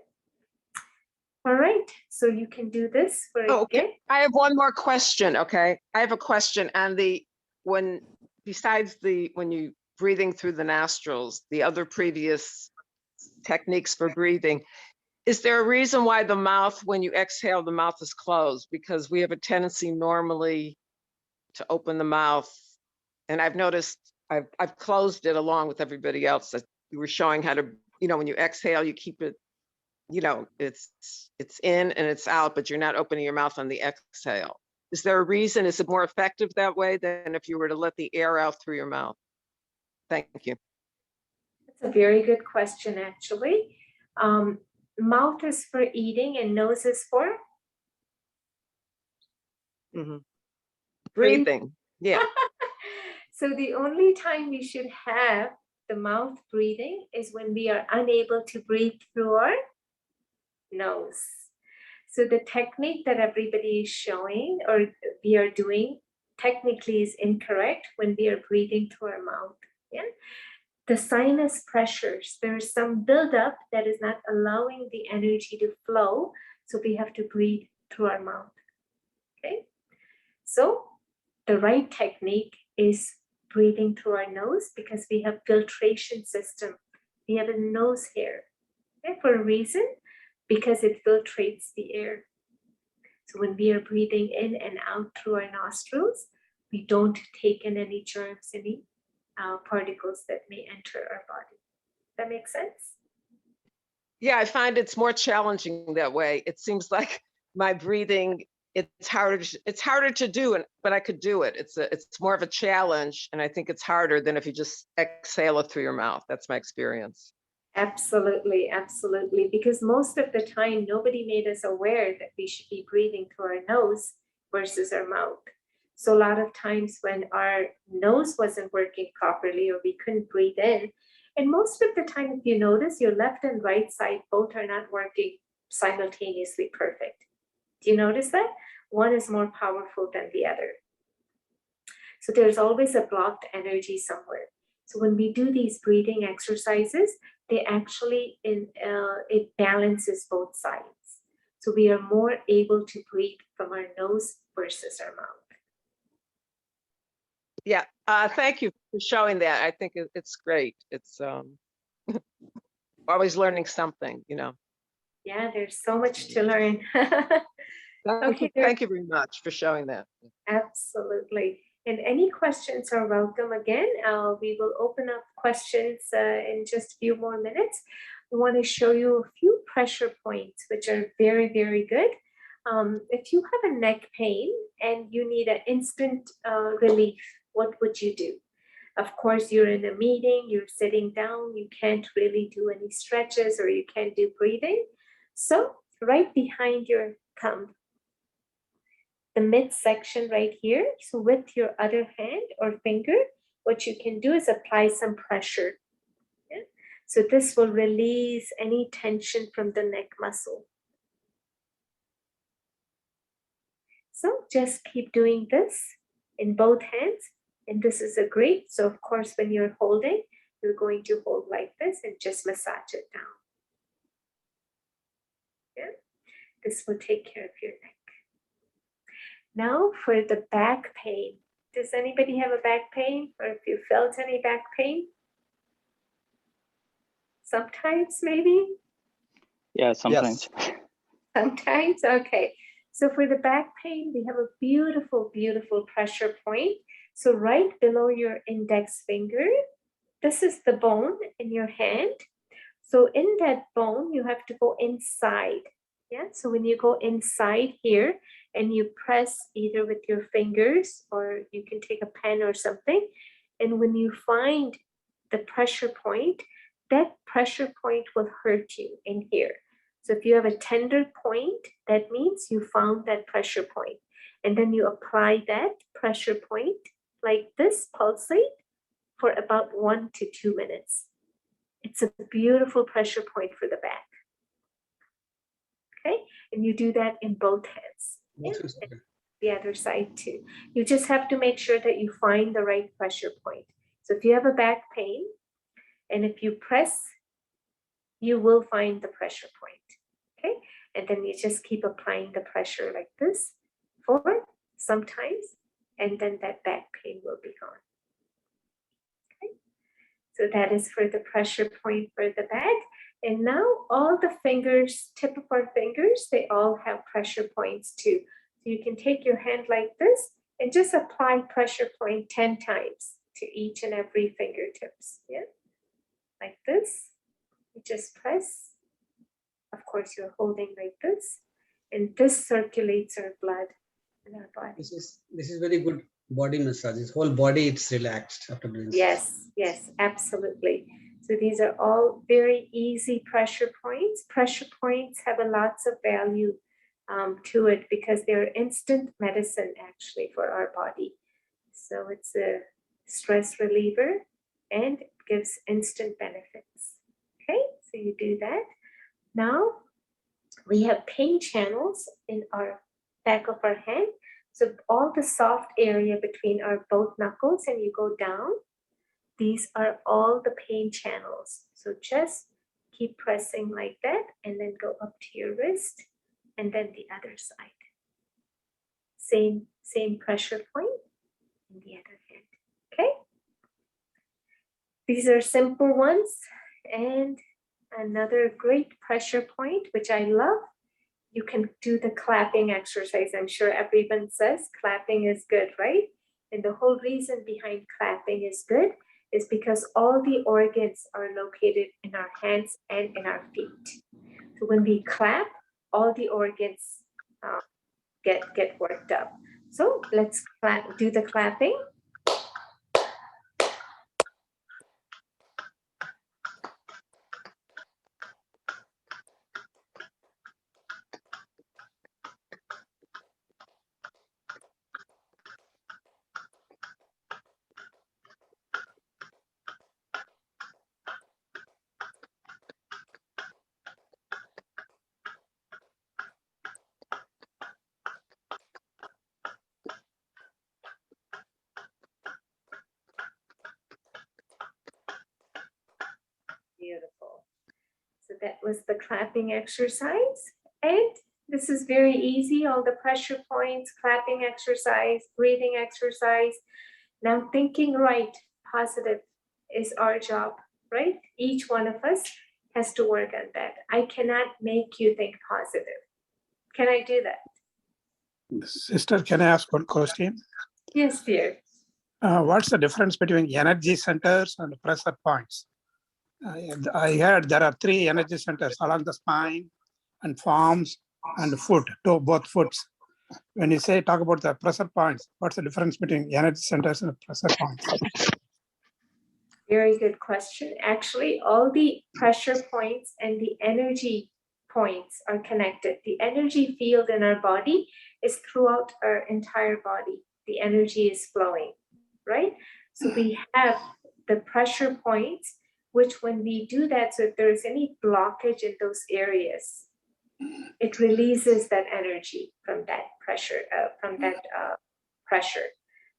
All right, so you can do this for Oh, okay. again. I have one more question, okay? I have a question on besides when you breathing through the nostrils, the other previous techniques for breathing, is there a reason why the mouth, when you exhale, the mouth is closed? Because we have a tendency normally to open the mouth. And I've noticed I've closed it along with everybody else that you were showing how to, when you exhale, you keep it, it's in and it's out, but you're not opening your mouth on the exhale. Is there a reason? Is it more effective that way than if you were to let the air out through your mouth? Thank you. That's a very good question, actually. Mouth is for eating and nose is for Breathing. Yeah. So the only time we should have the mouth breathing is when we are unable to breathe through our nose. So the technique that everybody is showing or we are doing technically is incorrect when we are breathing through our mouth. Yeah. The sinus pressures, there's some buildup that is not allowing the energy to flow. So we have to breathe through our mouth. Okay. So the right technique is breathing through our nose because we have filtration system. We have a nose hair, okay, for a reason, because it filtrates the air. So when we are breathing in and out through our nostrils, we don't take in any germs, any particles that may enter our body. That makes sense? Yeah, I find it's more challenging that way. It seems like my breathing, it's harder to do, but I could do it. It's more of a challenge, and I think it's harder than if you just exhale it through your mouth. That's my experience. Absolutely, absolutely. Because most of the time, nobody made us aware that we should be breathing through our nose versus our mouth. So a lot of times when our nose wasn't working properly or we couldn't breathe in, and most of the time, if you notice, your left and right side both are not working simultaneously perfect. Do you notice that? One is more powerful than the other. So there's always a blocked energy somewhere. So when we do these breathing exercises, they actually, it balances both sides. So we are more able to breathe from our nose versus our mouth. Yeah, thank you for showing that. I think it's great. It's always learning something, Yeah, there's so much to learn. Thank you very much for showing that. Absolutely. And any questions are welcome again. We will open up questions in just a few more minutes. We want to show you a few pressure points, which are very, very good. If you have a neck pain and you need an instant relief, what would you do? Of course, you're in a meeting, you're sitting down, you can't really do any stretches or you can't do breathing. So right behind your thumb, the midsection right here. So with your other hand or finger, what you can do is apply some pressure. Yeah? So this will release any tension from the neck muscle. So just keep doing this in both hands. And this is a great, so of course, when you're holding, you're going to hold like this and just massage it down. Yeah? This will take care of your neck. Now for the back pain. Does anybody have a back pain or if you felt any back pain? Sometimes maybe? Yeah, sometimes. Yes. Sometimes, okay. So for the back pain, we have a beautiful, beautiful pressure point. So right below your index finger, this is the bone in your hand. So in that bone, you have to go inside. Yeah, so when you go inside here and you press either with your fingers or you can take a pen or something, and when you find the pressure point, that pressure point will hurt you in here. So if you have a tender point, that means you found that pressure point. And then you apply that pressure point like this, pulsate, for about 1 to 2 minutes. It's a beautiful pressure point for the back. Okay, and you do that in both hands. Yeah? And the other side too. You just have to make sure that you find the right pressure point. So if you have a back pain, and if you press, you will find the pressure point. Okay, and then you just keep applying the pressure like this for sometimes, and then that back pain will be gone. Okay, so that is for the pressure point for the back. And now all the fingers, tip of our fingers, they all have pressure points too. So you can take your hand like this and just apply pressure point 10 times to each and every fingertips. Yeah, like this. You just press. Of course, you're holding like this, and this circulates our blood in our body. This is very good body massage. This whole body, it's relaxed after doing this. Yes, yes, absolutely. So these are all very easy pressure points. Pressure points have a lots of value to it because they're instant medicine actually for our body. So it's a stress reliever and gives instant benefits. Okay, so you do that. Now we have pain channels in our back of our hand. So all the soft area between our both knuckles and you go down, these are all the pain channels. So just keep pressing like that and then go up to your wrist and then the other side. Same pressure point in the other hand. Okay. These are simple ones. And another great pressure point, which I love, you can do the clapping exercise. I'm sure everyone says clapping is good, right? And the whole reason behind clapping is good is because all the organs are located in our hands and in our feet. So when we clap, all the organs get worked up. So let's do the clapping. Beautiful. So that was the clapping exercise. And this is very easy, all the pressure points, clapping exercise, breathing exercise. Now thinking right, positive is our job, right? Each one of us has to work on that. I cannot make you think positive. Can I do that? Sister, can I ask one question? Yes, dear. What's the difference between energy centers and pressure points? I heard there are 3 energy centers along the spine and palms and foot, both foots. When you say talk about the pressure points, what's the difference between energy centers and pressure points? Very good question. Actually, all the pressure points and the energy points are connected. The energy field in our body is throughout our entire body. The energy is flowing, right? So we have the pressure points, which when we do that, so if there is any blockage in those areas, it releases that energy from that pressure, pressure.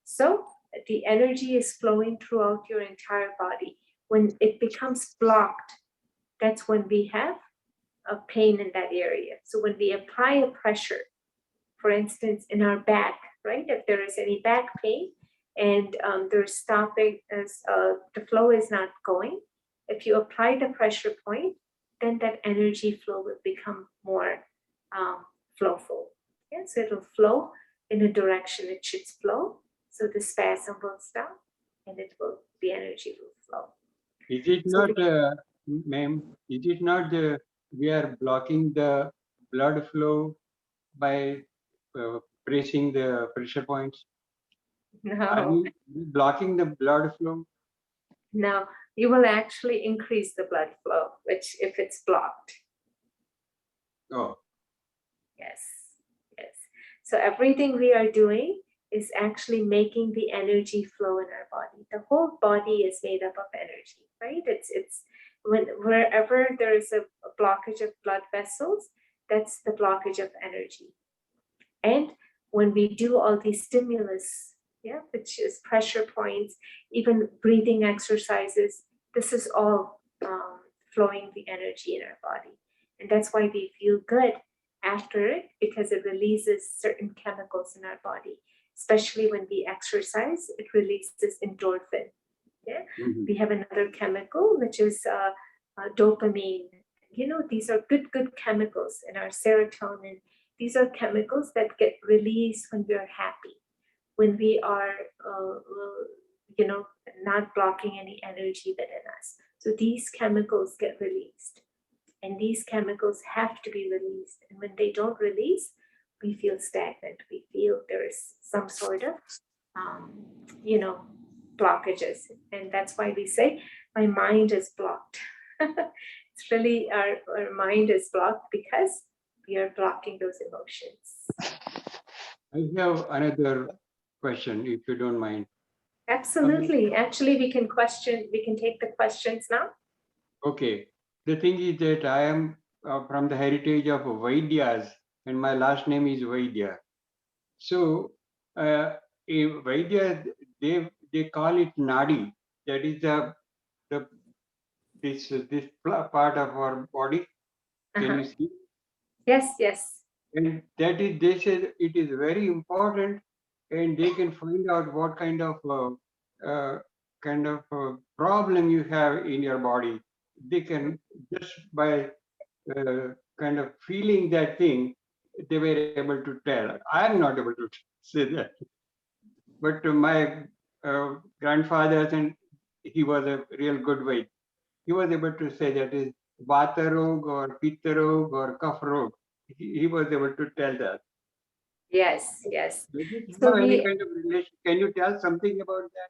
So the energy is flowing throughout your entire body. When it becomes blocked, that's when we have a pain in that area. So when we apply a pressure, for instance, in our back, right? If there is any back pain and there's stopping, the flow is not going, if you apply the pressure point, then that energy flow will become more flowful. Yeah? So it'll flow in a direction it should flow. So the spasm will stop and the energy will flow. Is it not, ma'am, is it not we are blocking the blood flow by pressing the pressure points? No. Are we blocking the blood flow? Now, you will actually increase the blood flow, which if it's blocked. Oh, Yes, yes. So everything we are doing is actually making the energy flow in our body. The whole body is made up of energy, right? It's wherever there is a blockage of blood vessels, that's the blockage of energy. And when we do all these stimulus, yeah, which is pressure points, even breathing exercises, this is all flowing the energy in our body. And that's why we feel good after it, because it releases certain chemicals in our body. Especially when we exercise, it releases endorphin. Yeah, we have another chemical which is dopamine. You know, these are good chemicals, in our serotonin. These are chemicals that get released when we are happy, when we are, you know, not blocking any energy within us. So these chemicals get released, and these chemicals have to be released. And when they don't release, we feel stagnant. We feel there is some sort of, you know, blockages. And that's why we say, my mind is blocked. It's really our mind is blocked because we are blocking those emotions. I have another question, if you don't mind. Absolutely. Actually, we can take the questions now. Okay. The thing is that I am from the heritage of Vaidyas, and my last name is Vaidya. So, Vaidya, they call it Nadi. That is this part of our body. Can you see? Yes, yes. And that is, they say it is very important, and they can find out what kind of problem you have in your body. They can just by kind of feeling that thing, they were able to tell. I am not able to say that, but my grandfather, and he was a real good way. He was able to say that is Vata rog or Pitta rog or Kapha rog. He was able to tell that. Yes, yes. Does it So have any kind of relation? Can you tell something about that?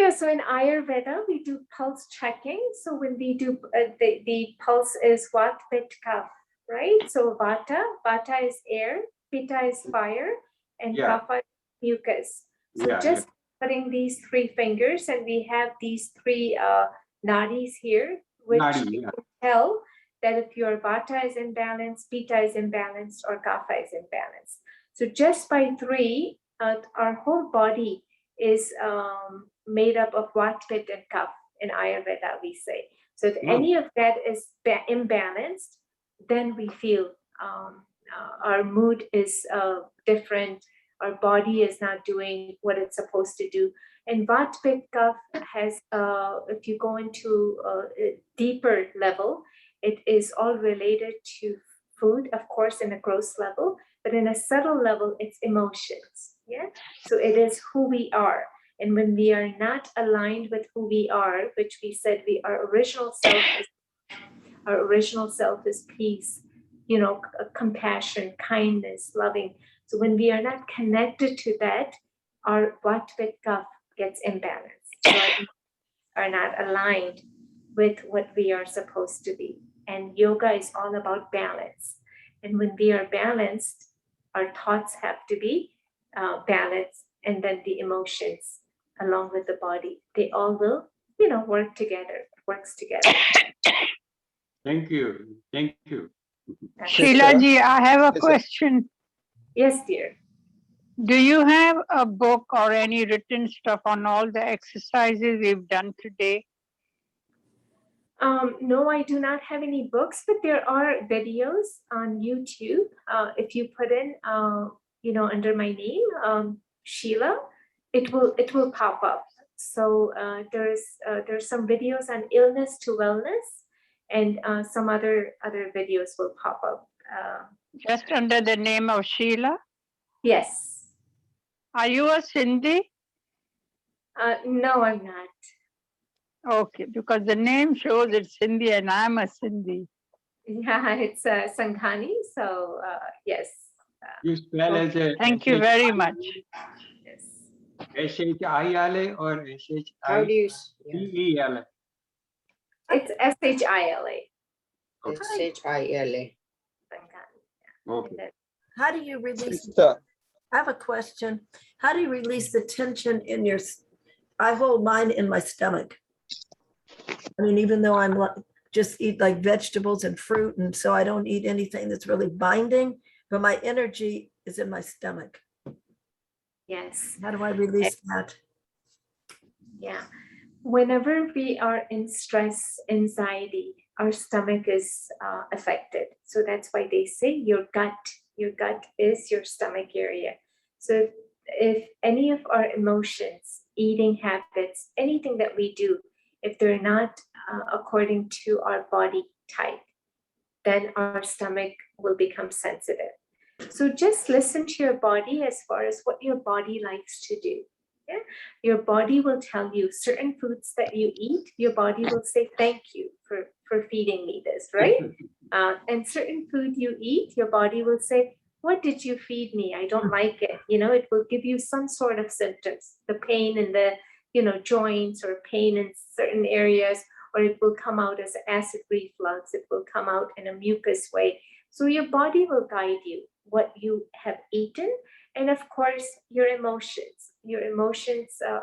yeah, so in Ayurveda, we do pulse checking. So when we do, the pulse is Vat, Pit, Kapha, right? So Vata is air, Pitta is fire, and Kapha is mucus. So just putting these three fingers, and we have these three nadis here, which you can tell that if your Vata is imbalanced, Pitta is imbalanced, or Kapha is imbalanced. So just by three, our whole body is made up of Vat, Pit, and Kapha in Ayurveda, we say. So if any of that is imbalanced, then we feel our mood is different, our body is not doing what it's supposed to do. And Vat, Pit, Kapha has, if you go into a deeper level, it is all related to food, of course, in a gross level, but in a subtle level, it's emotions. Yeah. So it is who we are. And when we are not aligned with who we are, which we said our original self is peace, you know, compassion, kindness, loving. So when we are not connected to that, our Vat, Pit, Kapha gets imbalanced. So are not aligned with what we are supposed to be. And yoga is all about balance. And when we are balanced, our thoughts have to be balanced, and then the emotions along with the body, they all will, you know, works together. Thank you. Thank you. Sheila ji, I have a question. Yes, dear. Do you have a book or any written stuff on all the exercises we've done today? No, I do not have any books, but there are videos on YouTube. If you put in, you know, under my name, Shila, it will pop up. So there's some videos on illness to wellness, and some other videos will pop up. Just under the name of Shila? Yes. Are you a Sindhi? No, I'm not. Okay, because the name shows it's Sindhi and I'm a Sindhi. Yeah, it's Sanghani. So yes. You spell as a. Thank you very much. Yes. S-H-I-L-A or How do you? S-H-I-D-E-L-A? It's Shila. Shila. Okay. How do you release? Sister, I have a question. How do you release the tension in your? I hold mine in my stomach. I mean, even though I'm just eat like vegetables and fruit, and so I don't eat anything that's really binding, but my energy is in my stomach. Yes. How do I release that? Yeah. Whenever we are in stress, anxiety, our stomach is affected. So that's why they say your gut is your stomach area. So if any of our emotions, eating habits, anything that we do, if they're not according to our body type, then our stomach will become sensitive. So just listen to your body as far as what your body likes to do. Yeah? Your body will tell you certain foods that you eat, your body will say, thank you for feeding me this, right? And certain food you eat, your body will say, what did you feed me? I don't like it. You know, it will give you some sort of symptoms, the pain in the, joints or pain in certain areas, or it will come out as acid reflux. It will come out in a mucus way. So your body will guide you what you have eaten. And of course, your emotions.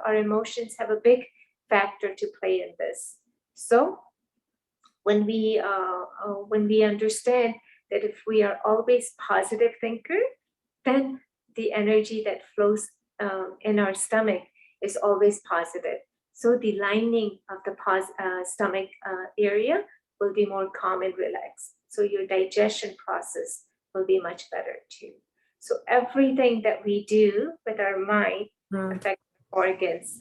Our emotions have a big factor to play in this. So when we understand that if we are always positive thinker, then the energy that flows in our stomach is always positive. So the lining of the stomach area will be more calm and relaxed. So your digestion process will be much better too. So everything that we do with our mind affects organs.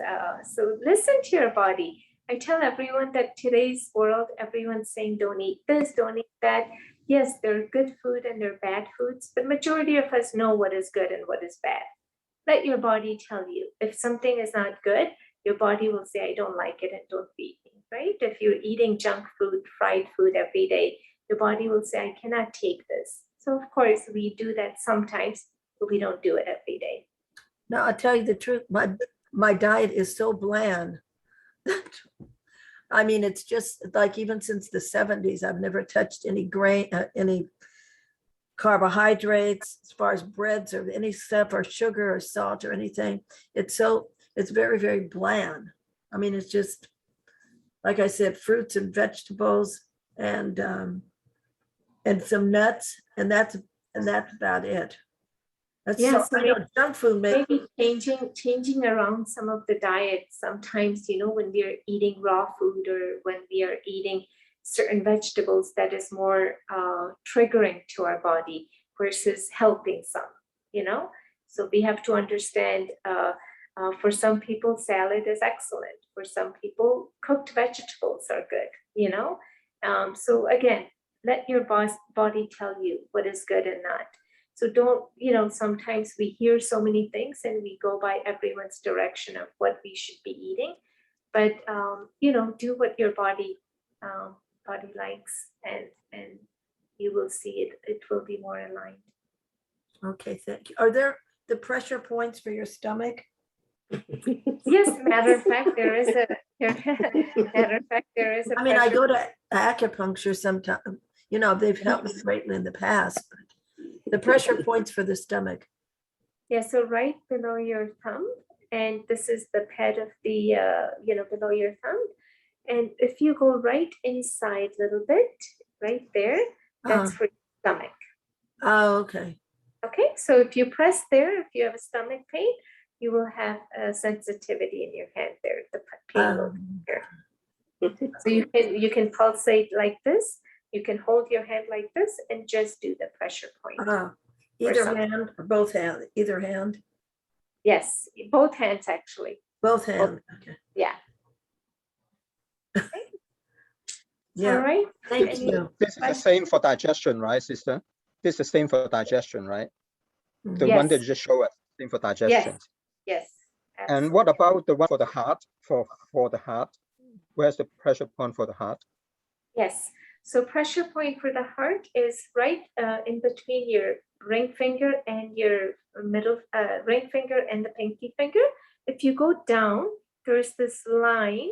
So listen to your body. I tell everyone that today's world, everyone's saying don't eat this, don't eat that. Yes, there are good food and there are bad foods, but majority of us know what is good and what is bad. Let your body tell you. If something is not good, your body will say, I don't like it and don't feed me, right? If you're eating junk food, fried food every day, your body will say, I cannot take this. So of course we do that sometimes, but we don't do it every day. No, I'll tell you the truth. My diet is so bland. I mean, it's just like even since the 70s, I've never touched any grain, any carbohydrates, as far as breads or any stuff or sugar or salt or anything. It's very, very bland. I mean, it's just, like I said, fruits and vegetables and some nuts, and that's about it. Yeah, so I know junk food maybe changing around some of the diet. Sometimes, when we are eating raw food or when we are eating certain vegetables, that is more triggering to our body versus helping some, So we have to understand, for some people, salad is excellent. For some people, cooked vegetables are good, So again, let your body tell you what is good and not. So don't, sometimes we hear so many things and we go by everyone's direction of what we should be eating. But, do what your body likes and you will see it will be more aligned. Okay, thank you. Are there the pressure points for your stomach? Yes, matter of fact, there is a I mean, I go to acupuncture sometimes, they've helped me greatly in the past. The pressure points for the stomach. Yeah, so right below your thumb, and this is the pad of the, below your thumb. And if you go right inside a little bit, right there, that's for your stomach. Oh, okay. Okay, so if you press there, if you have a stomach pain, you will have a sensitivity in your hand there, the pain will be here. So you can pulsate like this. You can hold your hand like this and just do the pressure point. Either hand or both hands, either hand? Yes, both hands actually. Both hands, okay. Yeah. Okay. Yeah. All right. Thank you. This is the same for digestion, right, sister? This is the same for digestion, right? The one that you just showed us, same for digestion. Yes. And what about the one for the heart? For the heart, where's the pressure point for the heart? Yes. So pressure point for the heart is right in between your ring finger and your middle ring finger and the pinky finger. if you go down, there's this line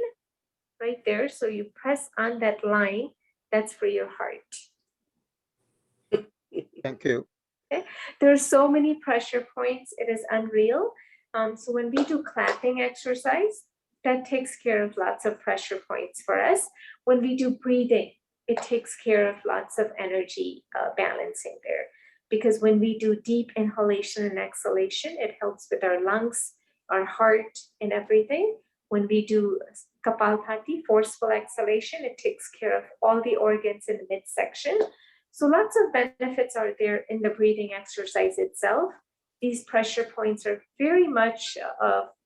right there. So you press on that line, that's for your heart. Thank you. Okay. There are so many pressure points, it is unreal. So when we do clapping exercise, that takes care of lots of pressure points for us. When we do breathing, it takes care of lots of energy balancing there. Because when we do deep inhalation and exhalation, it helps with our lungs, our heart, and everything. When we do Kapalbhati, forceful exhalation, it takes care of all the organs in the midsection. So lots of benefits are there in the breathing exercise itself. These pressure points are very much,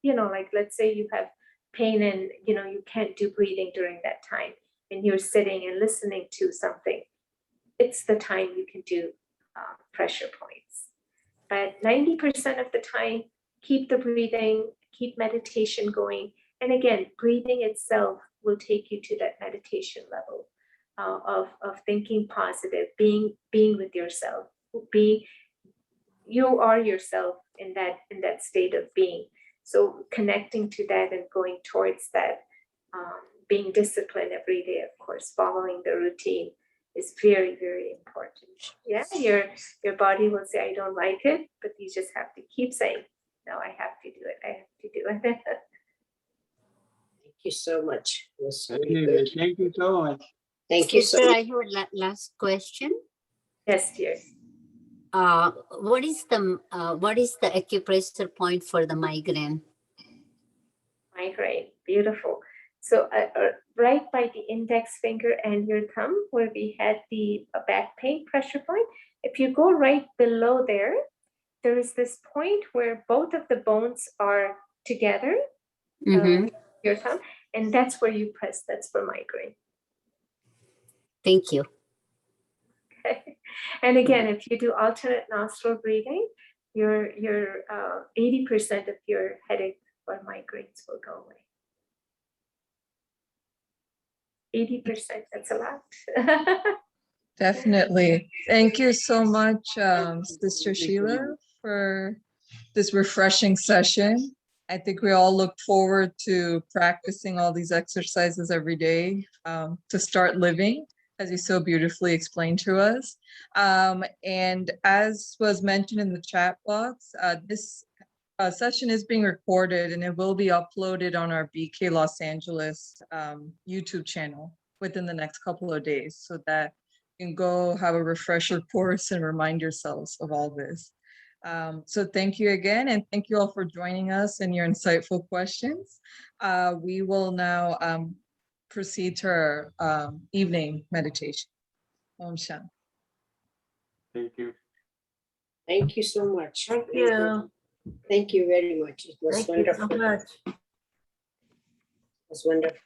like let's say you have pain and, you can't do breathing during that time and you're sitting and listening to something. It's the time you can do pressure points. But 90% of the time, keep the breathing, keep meditation going. And again, breathing itself will take you to that meditation level of thinking positive, being with yourself, you are yourself in that state of being. So connecting to that and going towards that, being disciplined every day, of course, following the routine is very, very important. Yeah, your body will say, I don't like it, but you just have to keep saying, no, I have to do it. I have to do it. Thank you so much. It was really Anyway, good. thank you so much. Thank you so Sister, much. I have a last question. Yes, dear. What is the acupressure point for the migraine? Migraine, beautiful. So right by the index finger and your thumb, where we had the back pain pressure point, if you go right below there, there is this point where both of the bones are together, your thumb, and that's where you press. That's for migraine. Thank you. Okay. And again, if you do alternate nostril breathing, your 80% of your headache or migraines will go away. 80%, that's a lot. Definitely. Thank you so much, Sister Shila, for this refreshing session. I think we all look forward to practicing all these exercises every day to start living, as you so beautifully explained to us. And as was mentioned in the chat box, this session is being recorded and it will be uploaded on our BK Los Angeles YouTube channel within the next couple of days, so that you can go have a refresher course and remind yourselves of all this. So thank you again, and thank you all for joining us and your insightful questions. We will now proceed to our evening meditation. Om Shanti. Thank you. Thank you so much. Thank you. Thank you very much. It was Thank you wonderful. so much. It was wonderful.